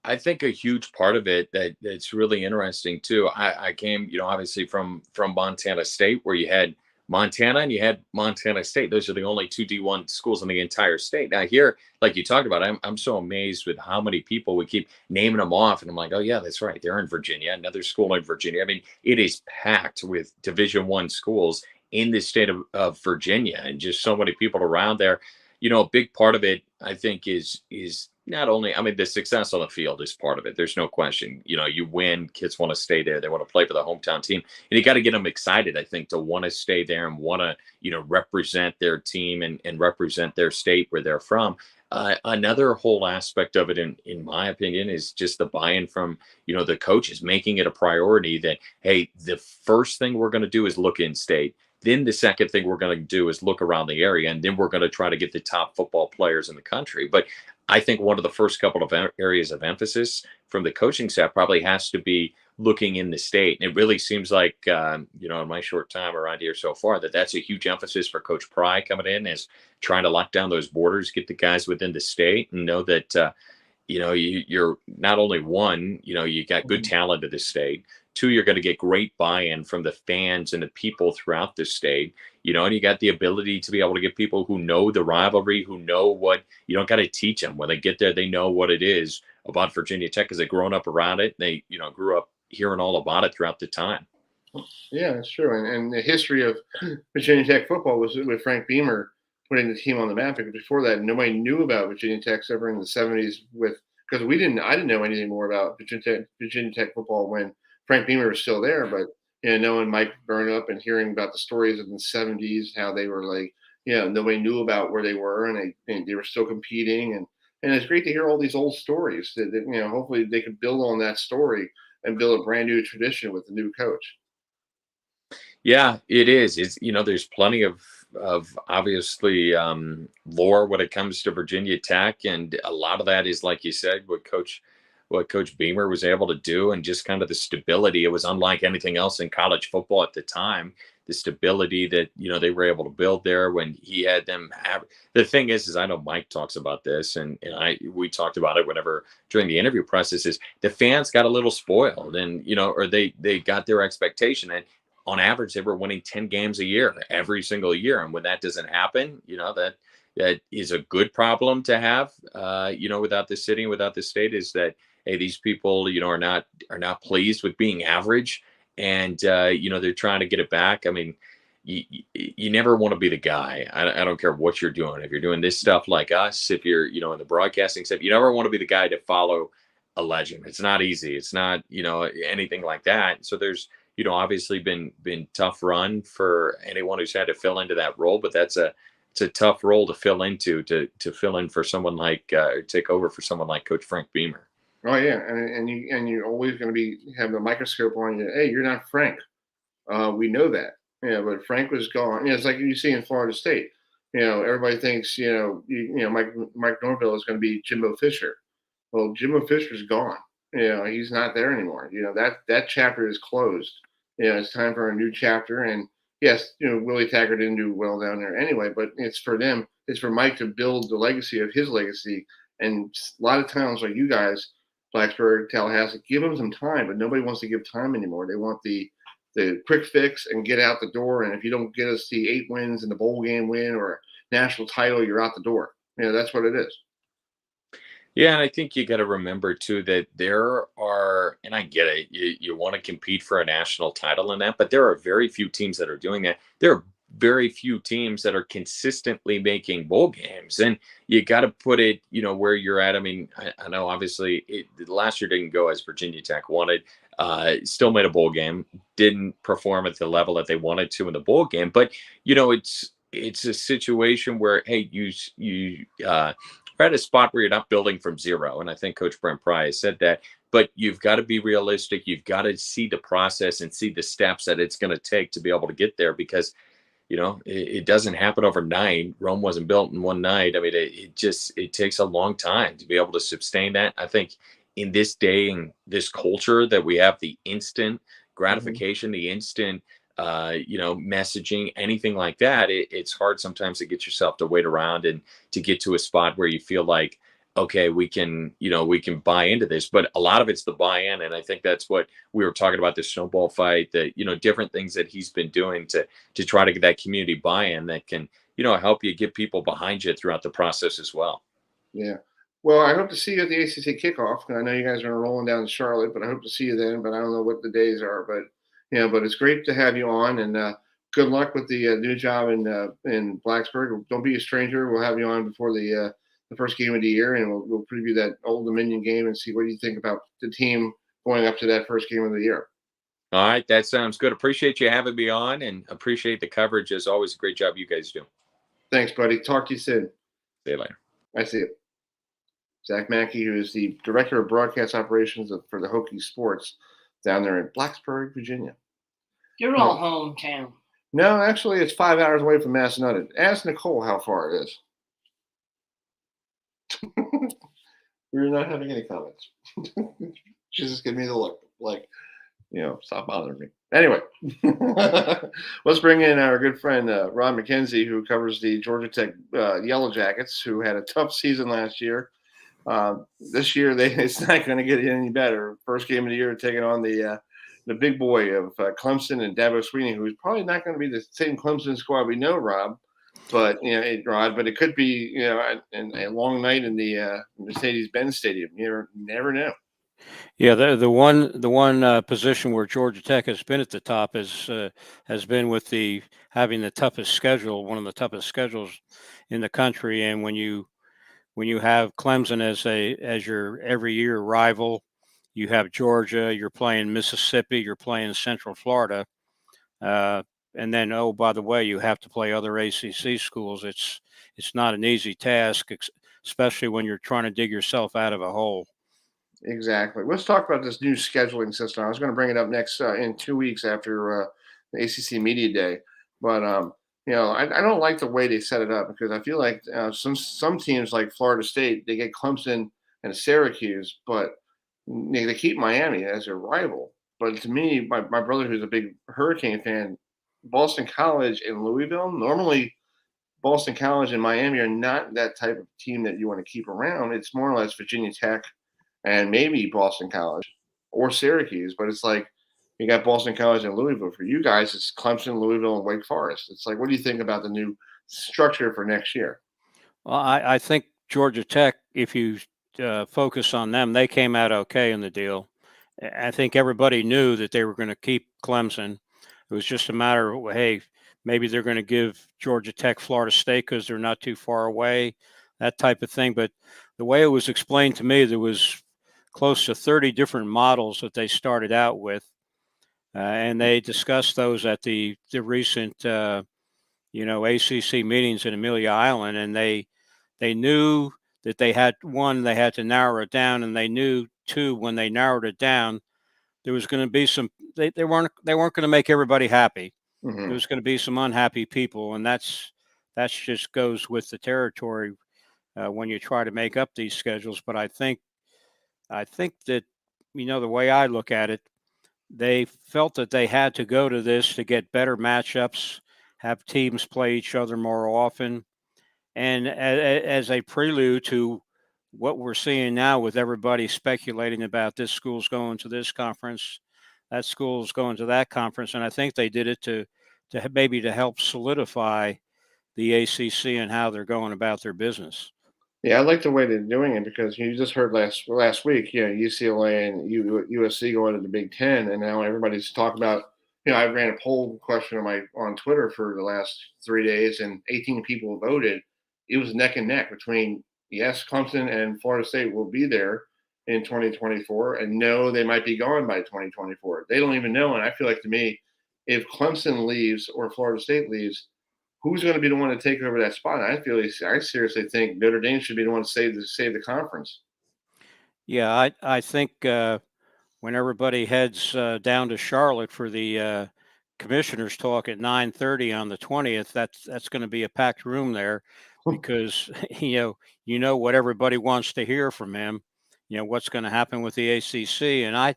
I think a huge part of it that's really interesting too. I came, obviously from Montana State, where you had Montana and you had Montana State. Those are the only two D1 schools in the entire state. Now here, like you talked about, I'm so amazed with how many people we keep naming them off, and I'm like, oh yeah, that's right, they're in Virginia, another school in Virginia. I mean, it is packed with Division I schools in the state of Virginia, and just so many people around there. A big part of it, I think, is not only, I mean, the success on the field is part of it. There's no question. You win, kids want to stay there. They want to play for the hometown team. And you got to get them excited, I think, to want to stay there and want to, represent their team and represent their state where they're from. Another whole aspect of it, in my opinion, is just the buy-in from, the coaches, making it a priority that, hey, the first thing we're going to do is look in state. Then the second thing we're going to do is look around the area, and then we're going to try to get the top football players in the country. But I think one of the first couple of areas of emphasis from the coaching staff probably has to be looking in the state. And it really seems like, in my short time around here so far, that's a huge emphasis for Coach Pry coming in, is trying to lock down those borders, get the guys within the state, and know that, you're not only one, you got good talent in the state. Two, you're going to get great buy-in from the fans and the people throughout the state, and you got the ability to be able to get people who know the rivalry, who know what, you don't got to teach them. When they get there, they know what it is about Virginia Tech because they've grown up around it. They, grew up hearing all about it throughout the time. Yeah, that's true. And the history of Virginia Tech football was with Frank Beamer putting the team on the map. Because before that, nobody knew about Virginia Tech ever in the 70s because I didn't know anything more about Virginia Tech football when Frank Beamer was still there, but knowing Mike Burnop and hearing about the stories of the 70s, how they were like, nobody knew about where they were, and they were still competing, and it's great to hear all these old stories that hopefully they could build on that story and build a brand new tradition with the new coach. Yeah, it is. It's there's plenty of obviously lore when it comes to Virginia Tech, and a lot of that is, like you said, what Coach Beamer was able to do, and just kind of the stability. It was unlike anything else in college football at the time. The stability that they were able to build there when he had them have. The thing is I know Mike talks about this, and we talked about it whenever during the interview process. Is the fans got a little spoiled, and or they got their expectation, and on average they were winning 10 games a year every single year, and when that doesn't happen, that is a good problem to have. Without the city and without the state, is that, hey, these people, are not pleased with being average, and they're trying to get it back. I mean, you never want to be the guy. I don't care what you're doing. If you're doing this stuff like us, if you're in the broadcasting stuff, you never want to be the guy to follow a legend. It's not easy. It's not anything like that. So there's obviously been tough run for anyone who's had to fill into that role, but it's a tough role to fill into, to fill in for someone like take over for someone like Coach Frank Beamer. Oh yeah, and you're always going to have the microscope on you. Hey, you're not Frank. We know that. But Frank was gone. It's like you see in Florida State. everybody thinks, Mike Norville is going to be Jimbo Fisher. Well, Jimbo Fisher's gone. He's not there anymore. That chapter is closed. It's time for a new chapter. And yes, Willie Taggart didn't do well down there anyway, but it's for them. It's for Mike to build the legacy of his legacy. And a lot of towns like you guys, Blacksburg, Tallahassee, give them some time, but nobody wants to give time anymore. They want the quick fix and get out the door. And if you don't get us the 8 wins and the bowl game win or a national title, you're out the door. That's what it is. Yeah, and I think you got to remember too that there are, and I get it, you want to compete for a national title in that, but there are very few teams that are doing that. There are very few teams that are consistently making bowl games, and you got to put it, where you're at. I mean, I know obviously last year didn't go as Virginia Tech wanted. Still made a bowl game, didn't perform at the level that they wanted to in the bowl game, but it's a situation where, hey, you at a spot where you're not building from zero. And I think Coach Brent Pry has said that, but you've got to be realistic. You've got to see the process and see the steps that it's going to take to be able to get there, because, it doesn't happen overnight. Rome wasn't built in one night. I mean, it takes a long time to be able to sustain that. I think in this day and this culture that we have, the instant gratification, the instant, messaging, anything like that, it's hard sometimes to get yourself to wait around and to get to a spot where you feel like, okay, we can buy into this. But a lot of it's the buy-in. And I think that's what we were talking about, the snowball fight, the, different things that he's been doing to try to get that community buy-in that can, help you get people behind you throughout the process as well. Yeah. Well, I hope to see you at the ACC kickoff. I know you guys are rolling down to Charlotte, but I hope to see you then. But I don't know what the days are. But but it's great to have you on, and good luck with the new job in Blacksburg. Don't be a stranger. We'll have you on before the first game of the year, and we'll preview that Old Dominion game and see what you think about the team going up to that first game of the year. All right, that sounds good. Appreciate you having me on, and appreciate the coverage. As always, a great job you guys do. Thanks, buddy. Talk to you soon. See you later. I see it. Zach Mackey, who is the Director of Broadcast Operations for the Hokie Sports down there in Blacksburg, Virginia. You're all hometown. No, actually, it's 5 hours away from Massanutten. Ask Nicole how far it is. We're not having any comments. She's just giving me the look, like, stop bothering me. Anyway, let's bring in our good friend, Ron Mackenzie, who covers the Georgia Tech Yellow Jackets, who had a tough season last year. This year, it's not going to get any better. First game of the year, taking on the big boy of Clemson and Dabo Sweeney, who's probably not going to be the same Clemson squad we know, Rob. But but it could be a long night in the Mercedes-Benz Stadium. You never know. Yeah, the one position where Georgia Tech has been at the top has been with having the toughest schedule, one of the toughest schedules in the country. And when you have Clemson as your every year rival, you have Georgia, you're playing Mississippi, you're playing Central Florida, and then, oh, by the way, you have to play other ACC schools. It's not an easy task, especially when you're trying to dig yourself out of a hole. Exactly. Let's talk about this new scheduling system. I was going to bring it up next in 2 weeks after the ACC Media Day, but I don't like the way they set it up, because I feel like some teams like Florida State, they get Clemson and Syracuse, but they keep Miami as their rival. But to me, my brother, who's a big Hurricane fan, Boston College and Louisville, normally Boston College and Miami are not that type of team that you want to keep around. It's more or less Virginia Tech and maybe Boston College or Syracuse. But it's like you got Boston College and Louisville. For you guys, it's Clemson, Louisville, and Wake Forest. It's like, what do you think about the new structure for next year? Well, I think Georgia Tech, if you focus on them, they came out okay in the deal. I think everybody knew that they were going to keep Clemson. It was just a matter of, hey, maybe they're going to give Georgia Tech Florida State because they're not too far away, that type of thing. But the way it was explained to me, there was close to 30 different models that they started out with. And they discussed those at the recent, ACC meetings in Amelia Island. And they knew that they had to narrow it down. And they knew, two, when they narrowed it down, there was going to be they weren't going to make everybody happy. Mm-hmm. There was going to be some unhappy people, and that's that just goes with the territory when you try to make up these schedules. But I think that, the way I look at it, they felt that they had to go to this to get better matchups, have teams play each other more often, and as a prelude to what we're seeing now with everybody speculating about this school's going to this conference, that school's going to that conference, and I think they did it to maybe to help solidify the ACC and how they're going about their business. Yeah, I like the way they're doing it because you just heard last week, UCLA and USC going to the Big Ten, and now everybody's talking about. I ran a poll question on Twitter for the last 3 days, and 18 people voted. It was neck and neck between yes, Clemson and Florida State will be there in 2024, and no, they might be gone by 2024. They don't even know, and I feel like, to me, if Clemson leaves or Florida State leaves, who's going to be the one to take over that spot? I seriously think Notre Dame should be the one to save the conference. Yeah, I think when everybody heads down to Charlotte for the commissioners talk at 9:30 on the 20th, that's going to be a packed room there, because you know what everybody wants to hear from him. What's going to happen with the ACC, and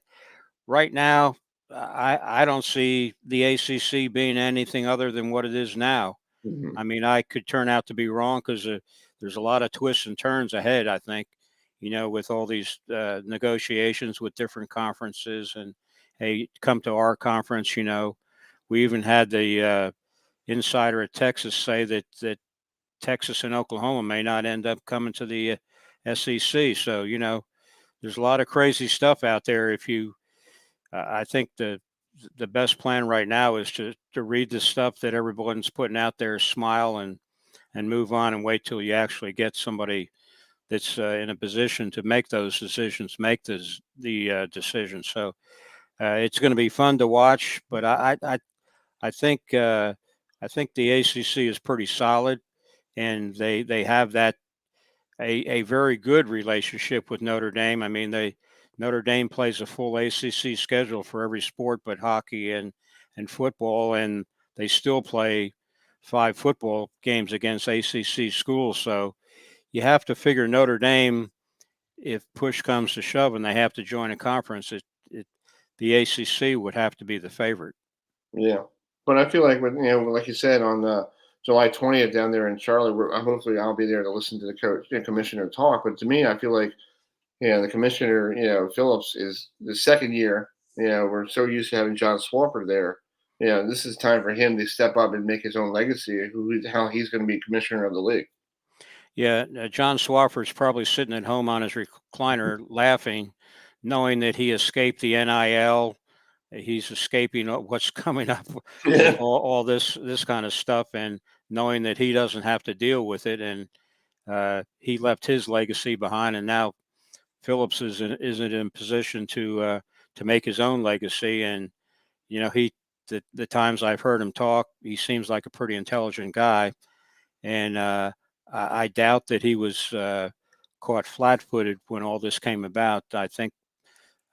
right now I don't see the ACC being anything other than what it is now. Mm-hmm. I mean, I could turn out to be wrong because there's a lot of twists and turns ahead, I think, with all these negotiations with different conferences. And, hey, come to our conference, we even had the insider at Texas say that Texas and Oklahoma may not end up coming to the SEC. So, there's a lot of crazy stuff out there. I think the best plan right now is to read the stuff that everyone's putting out there, smile and move on, and wait till you actually get somebody that's in a position to make those decisions, make the decision. So it's going to be fun to watch, but I think the ACC is pretty solid, and they have that a very good relationship with Notre Dame. I mean, Notre Dame plays a full ACC schedule for every sport but hockey and football, and they still play 5 football games against ACC schools. So you have to figure Notre Dame, if push comes to shove and they have to join a conference, the ACC would have to be the favorite. Yeah, but I feel like, like you said, on July 20th down there in Charlotte, hopefully I'll be there to listen to the commissioner talk. But to me, I feel like, the commissioner, Phillips, is the second year. We're so used to having John Swofford there. This is time for him to step up and make his own legacy, how he's going to be commissioner of the league. Yeah, John Swofford's probably sitting at home on his recliner laughing, knowing that he escaped the NIL. He's escaping what's coming up, with all this kind of stuff, and knowing that he doesn't have to deal with it. And he left his legacy behind, and now Phillips isn't in position to make his own legacy. And the times I've heard him talk, he seems like a pretty intelligent guy, and I doubt that he was caught flat-footed when all this came about. I think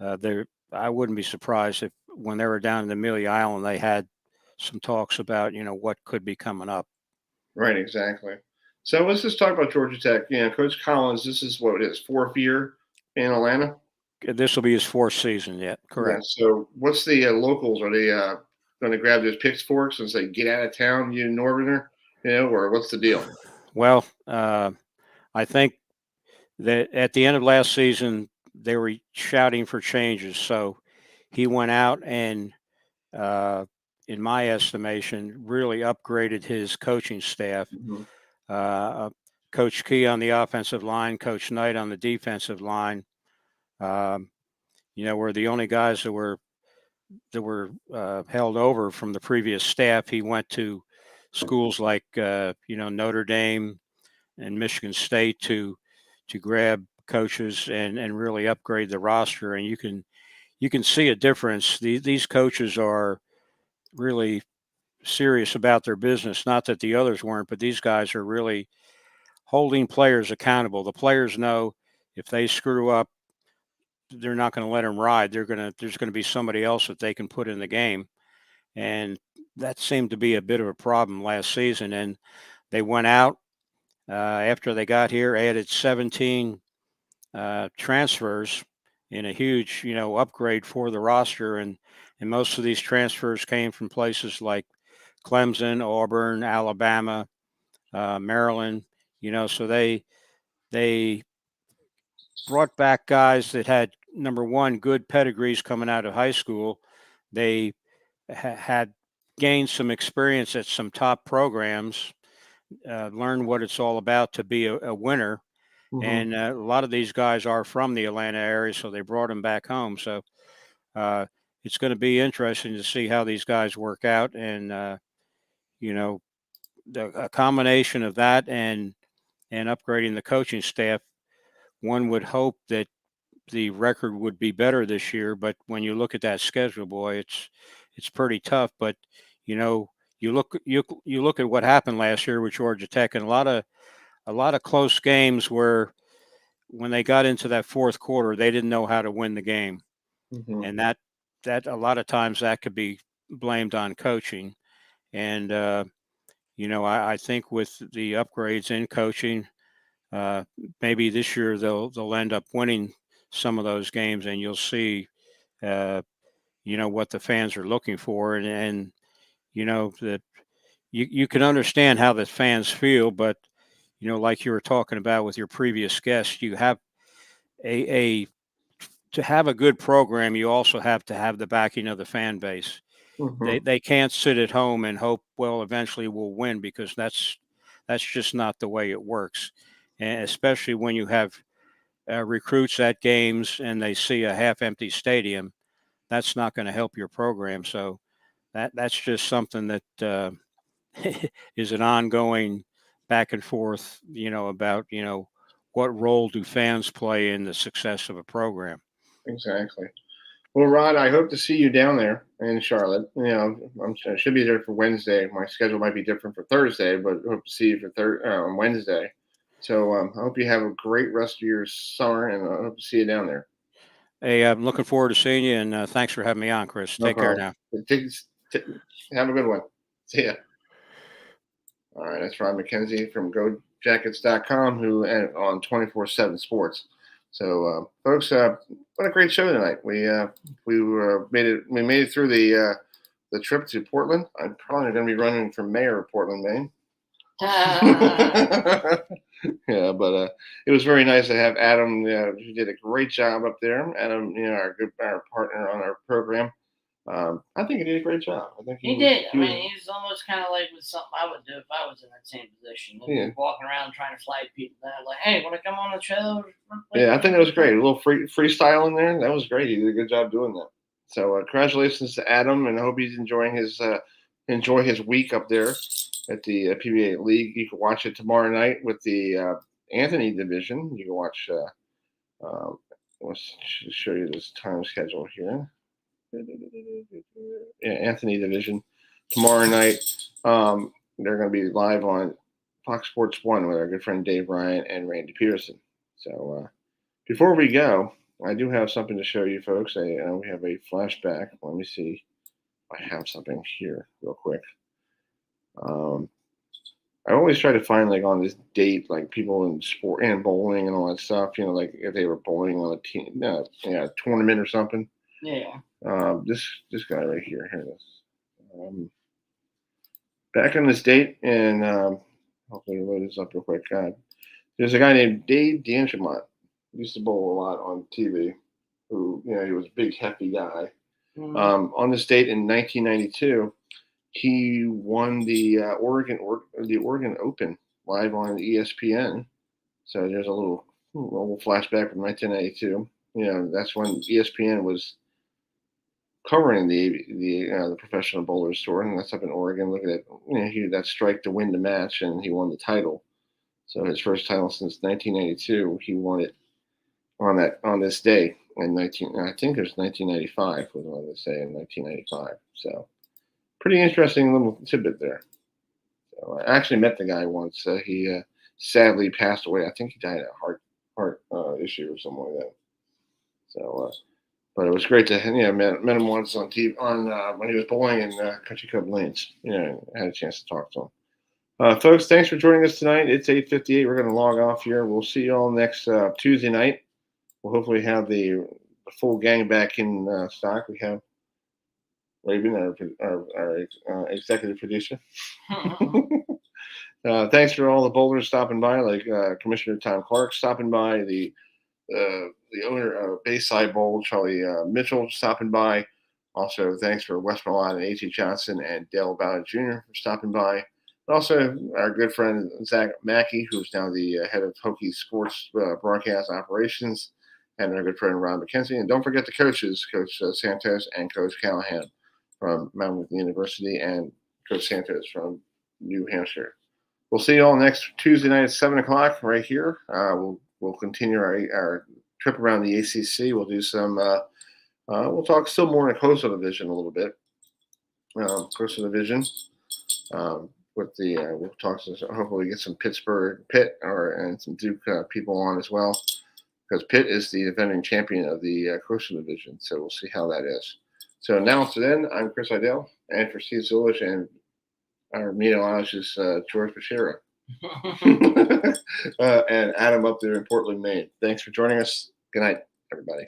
I wouldn't be surprised if when they were down in Amelia Island, they had some talks about what could be coming up. Right, exactly. So let's just talk about Georgia Tech. Coach Collins, this is what it is, 4th year in Atlanta. This will be his 4th season yet. Correct. Yeah, so what's the locals? Are they going to grab those pitchforks and say, "Get out of town, you Northerner"? Or what's the deal? Well, I think that at the end of last season, they were shouting for changes. So he went out and, in my estimation, really upgraded his coaching staff. Mm-hmm. Coach Key on the offensive line, Coach Knight on the defensive line. Were the only guys that were held over from the previous staff. He went to schools like Notre Dame and Michigan State to grab coaches and really upgrade the roster. And you can see a difference. These coaches are really serious about their business. Not that the others weren't, but these guys are really holding players accountable. The players know if they screw up, they're not going to let them ride. There's going to be somebody else that they can put in the game. And that seemed to be a bit of a problem last season. And They went out after they got here, added 17 transfers in a huge, upgrade for the roster. And most of these transfers came from places like Clemson, Auburn, Alabama, Maryland, so they brought back guys that had, number one, good pedigrees coming out of high school. They had gained some experience at some top programs, learned what it's all about to be a winner. Mhm. And a lot of these guys are from the Atlanta area, so they brought them back home. So it's going to be interesting to see how these guys work out. And, a combination of that and upgrading the coaching staff, one would hope that the record would be better this year. But when you look at that schedule, boy, it's pretty tough. But, you look at what happened last year with Georgia Tech, and a lot of close games where when they got into that fourth quarter, they didn't know how to win the game. Mhm. And that a lot of times that could be blamed on coaching. And, I think with the upgrades in coaching, maybe this year they'll end up winning some of those games, and you'll see, what the fans are looking for. And that you can understand how the fans feel, but, like you were talking about with your previous guest, you have to have a good program, you also have to have the backing of the fan base. Mhm. They can't sit at home and hope, well, eventually we'll win, because that's just not the way it works. And especially when you have recruits at games and they see a half-empty stadium, that's not going to help your program. So that's just something that is an ongoing back and forth, about what role do fans play in the success of a program. Exactly. Well, Rod, I hope to see you down there in Charlotte. I should be there for Wednesday. My schedule might be different for Thursday, but hope to see you for on Wednesday. So I hope you have a great rest of your summer, and I hope to see you down there. Hey, I'm looking forward to seeing you, and thanks for having me on, Chris. No Take care problem. now. Have a good one. See ya. All right, that's Rod Mackenzie from GoJackets.com, who on 24/7 Sports. So, folks, what a great show tonight. We made it through the trip to Portland. I'm probably going to be running for mayor of Portland, Maine. Yeah, but it was very nice to have Adam. He did a great job up there. Adam, our partner on our program. I think he did a great job. I think he did. He's almost kind of like with something I would do if I was in that same position. Yeah. Walking around trying to flag people down, like, "Hey, want to come on the show?" Yeah, I think that was great. A little freestyle in there. That was great. He did a good job doing that. So congratulations to Adam, and I hope he's enjoying his week up there at the PBA League. You can watch it tomorrow night with the Anthony division. You can watch. Let's show you this time schedule here. Yeah, Anthony division tomorrow night. They're going to be live on Fox Sports 1 with our good friend Dave Ryan and Randy Peterson. So before we go, I do have something to show you folks. We have a flashback. Let me see if I have something here real quick. I always try to find, like, on this date, like, people in sport and bowling and all that stuff, like if they were bowling on a team, tournament or something. Yeah. This guy right here. Here it is. Back on this date, and hopefully load this up real quick. There's a guy named Dave D'Angemont. Used to bowl a lot on TV. Who, he was a big, hefty guy. Mm-hmm. On this date in 1992, he won the Oregon Open live on ESPN. So there's a little flashback from 1992. That's when ESPN was covering the professional bowlers tour, and that's up in Oregon. Look at it. He had that strike to win the match, and he won the title. So his first title since 1992. He won it on this day in I think it was 1995. Was what I was saying, 1995. So pretty interesting little tidbit there. So I actually met the guy once. He sadly passed away. I think he died of heart issue or something like that. So. But it was great to met him once on TV when he was bowling in Country Club Lanes. I had a chance to talk to him. Folks, thanks for joining us tonight. It's 8:58. We're going to log off here. We'll see you all next Tuesday night. We'll hopefully have the full gang back in stock. We have Raven, our executive producer. Thanks for all the bowlers stopping by, like Commissioner Tom Clark stopping by, the owner of Bayside Bowl, Charlie Mitchell, stopping by. Also, thanks for West Milan and A.T. Johnson and Dale Ballard Jr. for stopping by. And also, our good friend Zach Mackey, who's now the head of Hokie Sports Broadcast Operations, and our good friend Ron Mackenzie. And don't forget the coaches, Coach Santos and Coach Callahan from Monmouth University, and Coach Santos from New Hampshire. We'll see you all next Tuesday night at 7 o'clock right here. We'll continue our trip around the ACC. We'll do some. We'll talk still more in the Coastal Division a little bit. Coastal Division. With the we'll talk. Hopefully, get some Pitt, and some Duke people on as well, because Pitt is the defending champion of the Coastal Division. So we'll see how that is. So now to then, I'm Chris Heidel, and for Steve Zulish and our meteorologist is George Bashira. And Adam up there in Portland, Maine. Thanks for joining us. Good night, everybody.